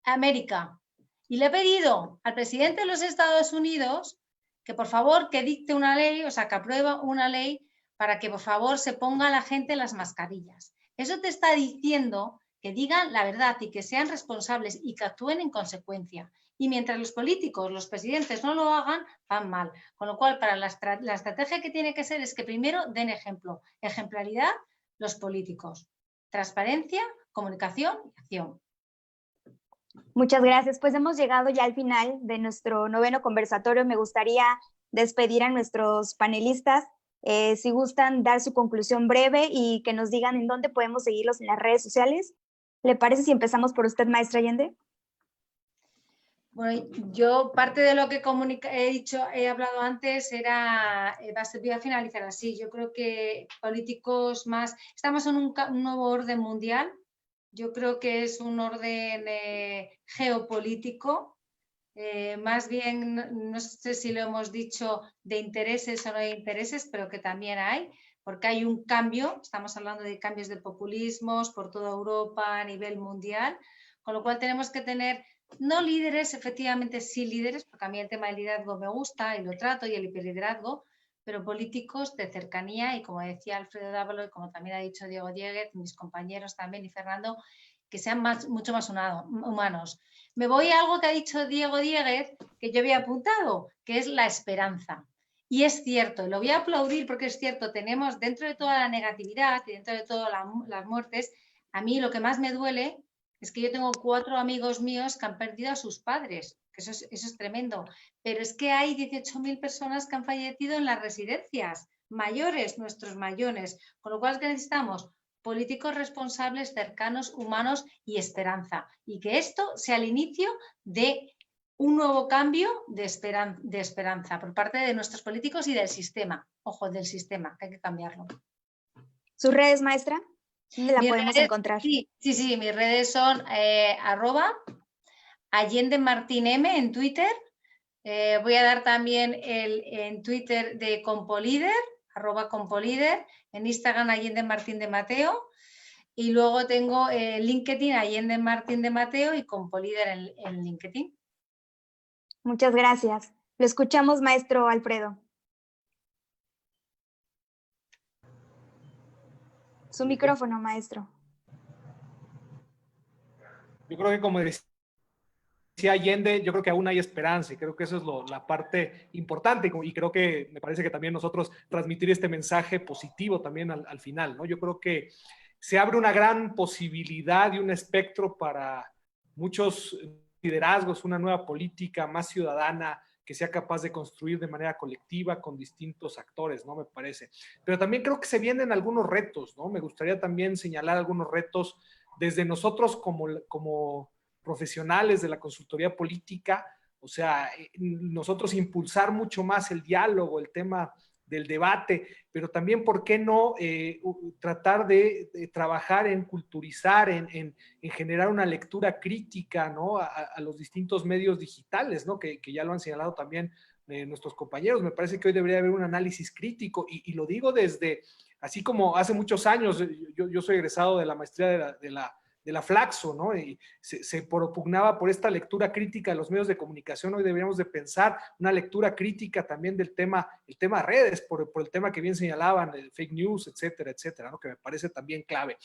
America, y le he pedido al presidente de los Estados Unidos que por favor que dicte una ley, o sea que aprueba una ley para que por favor se ponga a la gente las mascarillas. Eso te está diciendo que digan la verdad y que sean responsables y que actúen en consecuencia. Y mientras los políticos, los presidentes no lo hagan, van mal. Con lo cual, para la estrategia que tiene que ser es que primero den ejemplo. Ejemplaridad, los políticos. Transparencia, comunicación y acción. Muchas gracias. Pues hemos llegado ya al final de nuestro 9º conversatorio. Me gustaría despedir a nuestros panelistas. Si gustan dar su conclusión breve y que nos digan en dónde podemos seguirlos en las redes sociales. ¿Le parece si empezamos por usted, maestra Allende? Bueno, yo parte de lo que he hablado antes voy a finalizar así. Yo creo que políticos más, estamos en un nuevo orden mundial. Yo creo que es un orden geopolítico, más bien, no sé si lo hemos dicho, de intereses o no de intereses, pero que también hay, porque hay un cambio, estamos hablando de cambios de populismos por toda Europa a nivel mundial, con lo cual tenemos que tener, no líderes, efectivamente sí líderes, porque a mí el tema del liderazgo me gusta y lo trato, y el hiperliderazgo, pero políticos de cercanía, y como decía Alfredo Dávalo y como también ha dicho Diego Dieguez, mis compañeros también y Fernando, que sean mucho más humanos. Me voy a algo que ha dicho Diego Dieguez, que yo había apuntado, que es la esperanza. Y es cierto, lo voy a aplaudir porque es cierto, tenemos dentro de toda la negatividad y dentro de todas las muertes, a mí lo que más me duele es que yo tengo 4 amigos míos que han perdido a sus padres, que eso es tremendo, pero es que hay 18.000 personas que han fallecido en las residencias, mayores, nuestros mayores, con lo cual, ¿qué necesitamos? Políticos responsables, cercanos, humanos y esperanza. Y que esto sea el inicio de un nuevo cambio de esperanza por parte de nuestros políticos y del sistema. Ojo, del sistema, que hay que cambiarlo. ¿Sus redes, maestra? ¿Dónde la podemos encontrar? Sí, mis redes son @Allende Martín M en Twitter. Voy a dar también en Twitter de Compolider, @Compolider, en Instagram Allende Martín de Mateo, y luego tengo LinkedIn Allende Martín de Mateo y Compolider en LinkedIn. Muchas gracias. Lo escuchamos, maestro Alfredo. Su micrófono, maestro. Yo creo que como decía Allende, yo creo que aún hay esperanza y creo que eso es la parte importante y creo que me parece que también nosotros transmitir este mensaje positivo también al final, ¿no? Yo creo que se abre una gran posibilidad y un espectro para muchos liderazgos, una nueva política más ciudadana que sea capaz de construir de manera colectiva con distintos actores, ¿no? Me parece. Pero también creo que se vienen algunos retos, ¿no? Me gustaría también señalar algunos retos desde nosotros como profesionales de la consultoría política, o sea, nosotros impulsar mucho más el diálogo, el tema del debate, pero también, ¿por qué no tratar de trabajar en culturizar, en generar una lectura crítica, ¿no? a los distintos medios digitales, ¿no? que ya lo han señalado también nuestros compañeros. Me parece que hoy debería haber un análisis crítico, y lo digo desde, así como hace muchos años, yo soy egresado de la maestría de la Flaxo, ¿no? Y se propugnaba por esta lectura crítica de los medios de comunicación. Hoy deberíamos de pensar una lectura crítica también del tema, el tema redes, por el tema que bien señalaban, el fake news, etcétera, etcétera, ¿no? Que me parece también clave.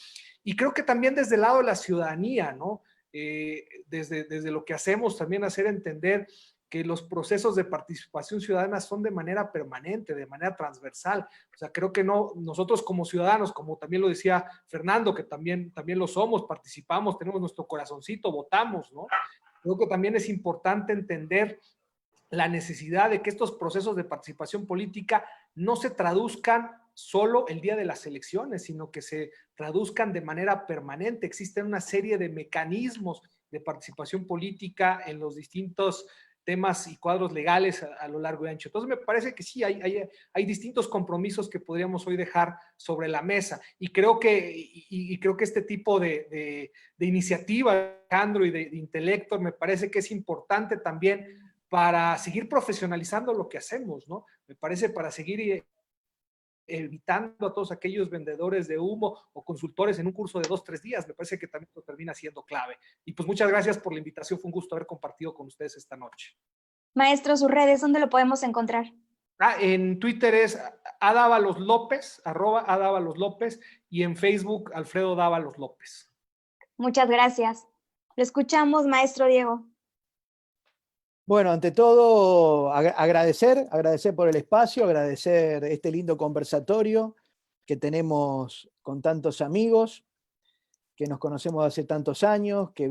Y creo que también desde el lado de la ciudadanía, ¿no? Desde lo que hacemos, también hacer entender que los procesos de participación ciudadana son de manera permanente, de manera transversal. O sea, creo que no, nosotros como ciudadanos, como también lo decía Fernando, que también lo somos, participamos, tenemos nuestro corazoncito, votamos, ¿no? Creo que también es importante entender la necesidad de que estos procesos de participación política no se traduzcan solo el día de las elecciones, sino que se traduzcan de manera permanente. Existen una serie de mecanismos de participación política en los distintos temas y cuadros legales a lo largo y ancho. Entonces me parece que sí, hay distintos compromisos que podríamos hoy dejar sobre la mesa, y creo que este tipo de iniciativa, Alejandro, y de Intellector, me parece que es importante también para seguir profesionalizando lo que hacemos, ¿no? Me parece para seguir evitando a todos aquellos vendedores de humo o consultores en un curso de 2-3 días. Me parece que también esto termina siendo clave. Y pues muchas gracias por la invitación, fue un gusto haber compartido con ustedes esta noche. Maestro, sus redes, ¿dónde lo podemos encontrar? En Twitter es @Dávalos López, y en Facebook Alfredo Dávalos López. Muchas gracias. Lo escuchamos, maestro Diego. Bueno, ante todo, agradecer por el espacio, agradecer este lindo conversatorio que tenemos con tantos amigos, que nos conocemos hace tantos años, que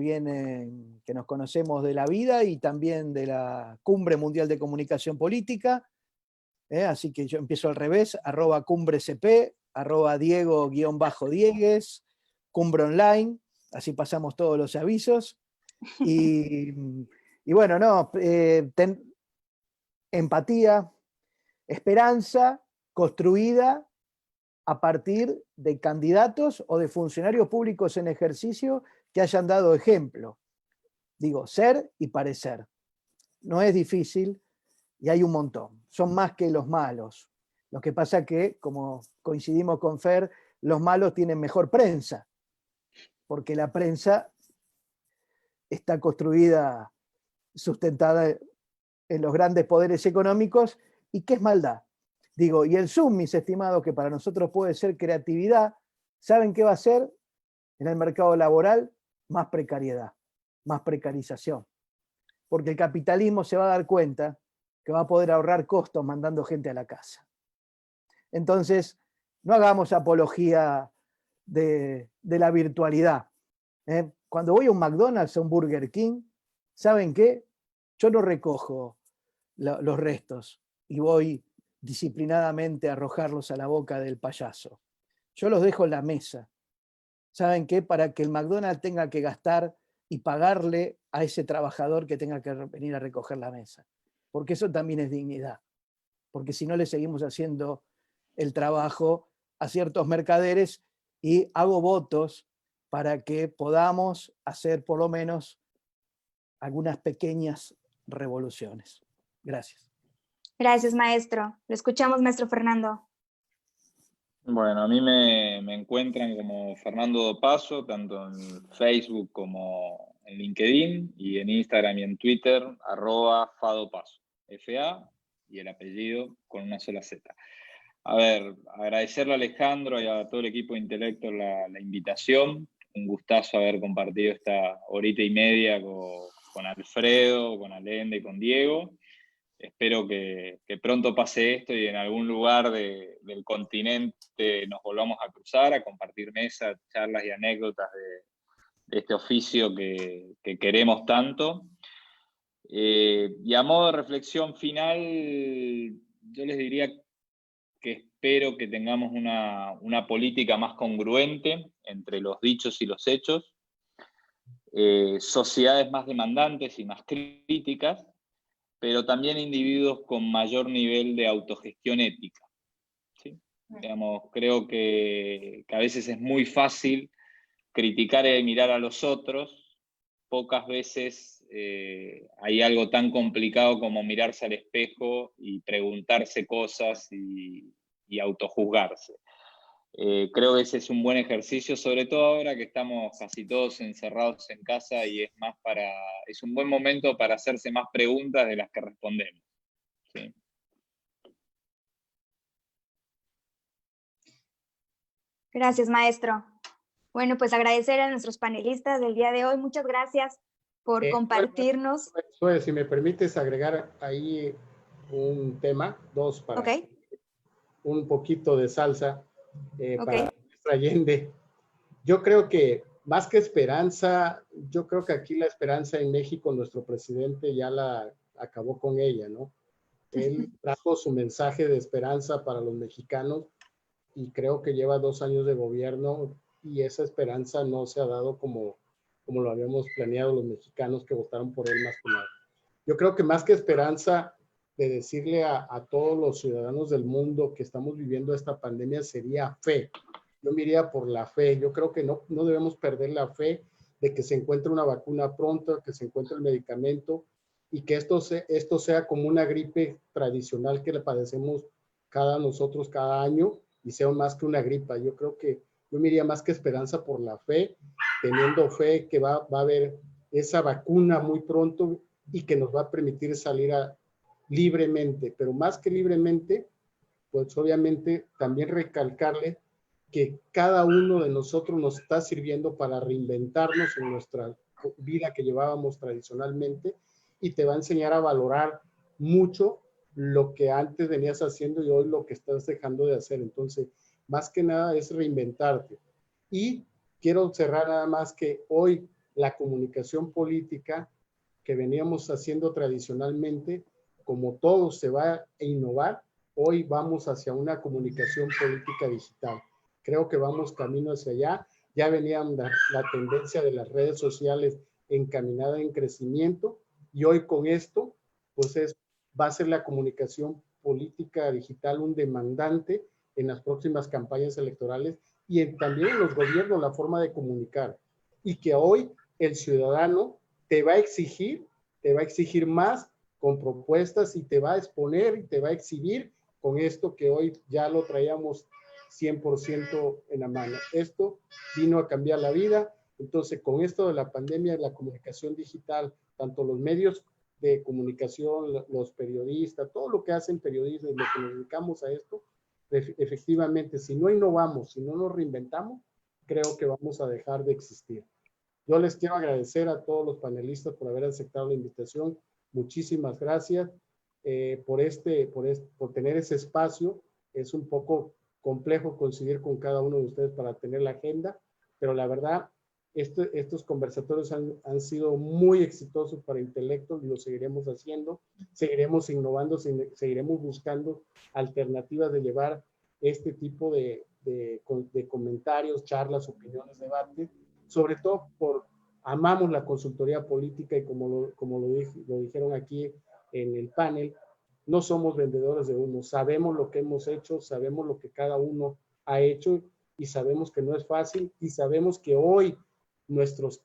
nos conocemos de la vida y también de la Cumbre Mundial de Comunicación Política. Así que yo empiezo al revés, @CumbreCP, @Diego_Diegues, Cumbre Online, así pasamos todos los avisos. Y bueno, no, empatía, esperanza construida a partir de candidatos o de funcionarios públicos en ejercicio que hayan dado ejemplo. Digo, ser y parecer. No es difícil y hay un montón. Son más que los malos. Lo que pasa que, como coincidimos con Fer, los malos tienen mejor prensa, porque la prensa está construida, sustentada en los grandes poderes económicos. ¿Y qué es maldad? Digo, y el Zoom, mis estimados, que para nosotros puede ser creatividad, ¿saben qué va a ser en el mercado laboral? Más precariedad, más precarización. Porque el capitalismo se va a dar cuenta que va a poder ahorrar costos mandando gente a la casa. Entonces, no hagamos apología de la virtualidad. Cuando voy a un McDonald's o un Burger King, ¿saben qué? Yo no recojo los restos y voy disciplinadamente a arrojarlos a la boca del payaso. Yo los dejo en la mesa. ¿Saben qué? Para que el McDonald's tenga que gastar y pagarle a ese trabajador que tenga que venir a recoger la mesa. Porque eso también es dignidad. Porque si no, le seguimos haciendo el trabajo a ciertos mercaderes, y hago votos para que podamos hacer por lo menos algunas pequeñas revoluciones. Gracias. Gracias, maestro. Lo escuchamos, maestro Fernando. Bueno, a mí me encuentran como Fernando Dopazo, tanto en Facebook como en LinkedIn, y en Instagram y en Twitter, @Fadopazo, FA y el apellido con una sola Z. A ver, agradecerle a Alejandro y a todo el equipo de Intellector la invitación. Un gustazo haber compartido esta horita y media con Alfredo, con Allende y con Diego. Espero que pronto pase esto y en algún lugar del continente nos volvamos a cruzar, a compartir mesas, charlas y anécdotas de este oficio que queremos tanto. Y a modo de reflexión final, yo les diría que espero que tengamos una política más congruente entre los dichos y los hechos, sociedades más demandantes y más críticas, pero también individuos con mayor nivel de autogestión ética. Digamos, creo que a veces es muy fácil criticar y mirar a los otros. Pocas veces hay algo tan complicado como mirarse al espejo y preguntarse cosas y autojuzgarse. Creo que ese es un buen ejercicio, sobre todo ahora que estamos casi todos encerrados en casa y es un buen momento para hacerse más preguntas de las que respondemos. ¿Sí? Gracias, maestro. Bueno, pues agradecer a nuestros panelistas del día de hoy. Muchas gracias por compartirnos. Si me permites agregar ahí un tema, dos para un poquito de salsa para nuestra Allende. Yo creo que más que esperanza, yo creo que aquí la esperanza en México, nuestro presidente ya la acabó con ella, ¿no? Él trajo su mensaje de esperanza para los mexicanos y creo que lleva 2 años de gobierno y esa esperanza no se ha dado como lo habíamos planeado los mexicanos que votaron por él más que nada. Yo creo que más que esperanza de decirle a todos los ciudadanos del mundo que estamos viviendo esta pandemia sería fe. Yo me iría por la fe. Yo creo que no debemos perder la fe de que se encuentre una vacuna pronto, que se encuentre el medicamento y que esto sea como una gripe tradicional que le padecemos nosotros cada año y sea más que una gripa. Yo creo que yo me iría más que esperanza por la fe, teniendo fe que va a haber esa vacuna muy pronto y que nos va a permitir salir libremente, pero más que libremente, pues obviamente también recalcarle que cada uno de nosotros nos está sirviendo para reinventarnos en nuestra vida que llevábamos tradicionalmente y te va a enseñar a valorar mucho lo que antes venías haciendo y hoy lo que estás dejando de hacer. Entonces, más que nada es reinventarte. Y quiero cerrar nada más que hoy la comunicación política que veníamos haciendo tradicionalmente, como todo se va a innovar, hoy vamos hacia una comunicación política digital. Creo que vamos camino hacia allá. Ya venía la tendencia de las redes sociales encaminada en crecimiento y hoy con esto, pues va a ser la comunicación política digital un demandante en las próximas campañas electorales y también en los gobiernos la forma de comunicar. Y que hoy el ciudadano te va a exigir más con propuestas y te va a exponer y te va a exhibir con esto que hoy ya lo traíamos 100% en la mano. Esto vino a cambiar la vida. Entonces, con esto de la pandemia, la comunicación digital, tanto los medios de comunicación, los periodistas, todo lo que hacen periodistas, lo que nos dedicamos a esto, efectivamente, si no innovamos, si no nos reinventamos, creo que vamos a dejar de existir. Yo les quiero agradecer a todos los panelistas por haber aceptado la invitación. Muchísimas gracias por tener ese espacio. Es un poco complejo coincidir con cada uno de ustedes para tener la agenda, pero la verdad, estos conversatorios han sido muy exitosos para Intelecto y lo seguiremos haciendo, seguiremos innovando, seguiremos buscando alternativas de llevar este tipo de comentarios, charlas, opiniones, debates, sobre todo amamos la consultoría política y como lo dijeron aquí en el panel, no somos vendedores de humo, sabemos lo que hemos hecho, sabemos lo que cada uno ha hecho y sabemos que no es fácil y sabemos que hoy nuestros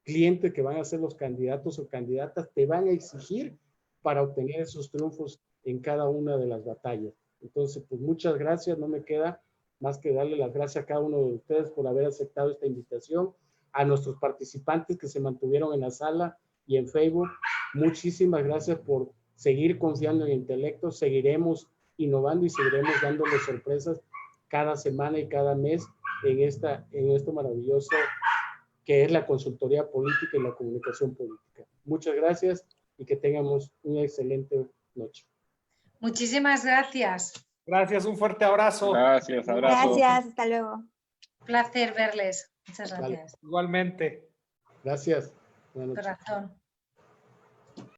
clientes que van a ser los candidatos o candidatas te van a exigir para obtener esos triunfos en cada una de las batallas. Entonces, pues muchas gracias, no me queda más que darle las gracias a cada uno de ustedes por haber aceptado esta invitación, a nuestros participantes que se mantuvieron en la sala y en Facebook, muchísimas gracias por seguir confiando en Intelecto, seguiremos innovando y seguiremos dándoles sorpresas cada semana y cada mes en esto maravilloso que es la consultoría política y la comunicación política. Muchas gracias y que tengamos una excelente noche. Muchísimas gracias. Gracias, un fuerte abrazo. Gracias, abrazo. Gracias, hasta luego. Un placer verles. Muchas gracias. Igualmente. Gracias. Corazón.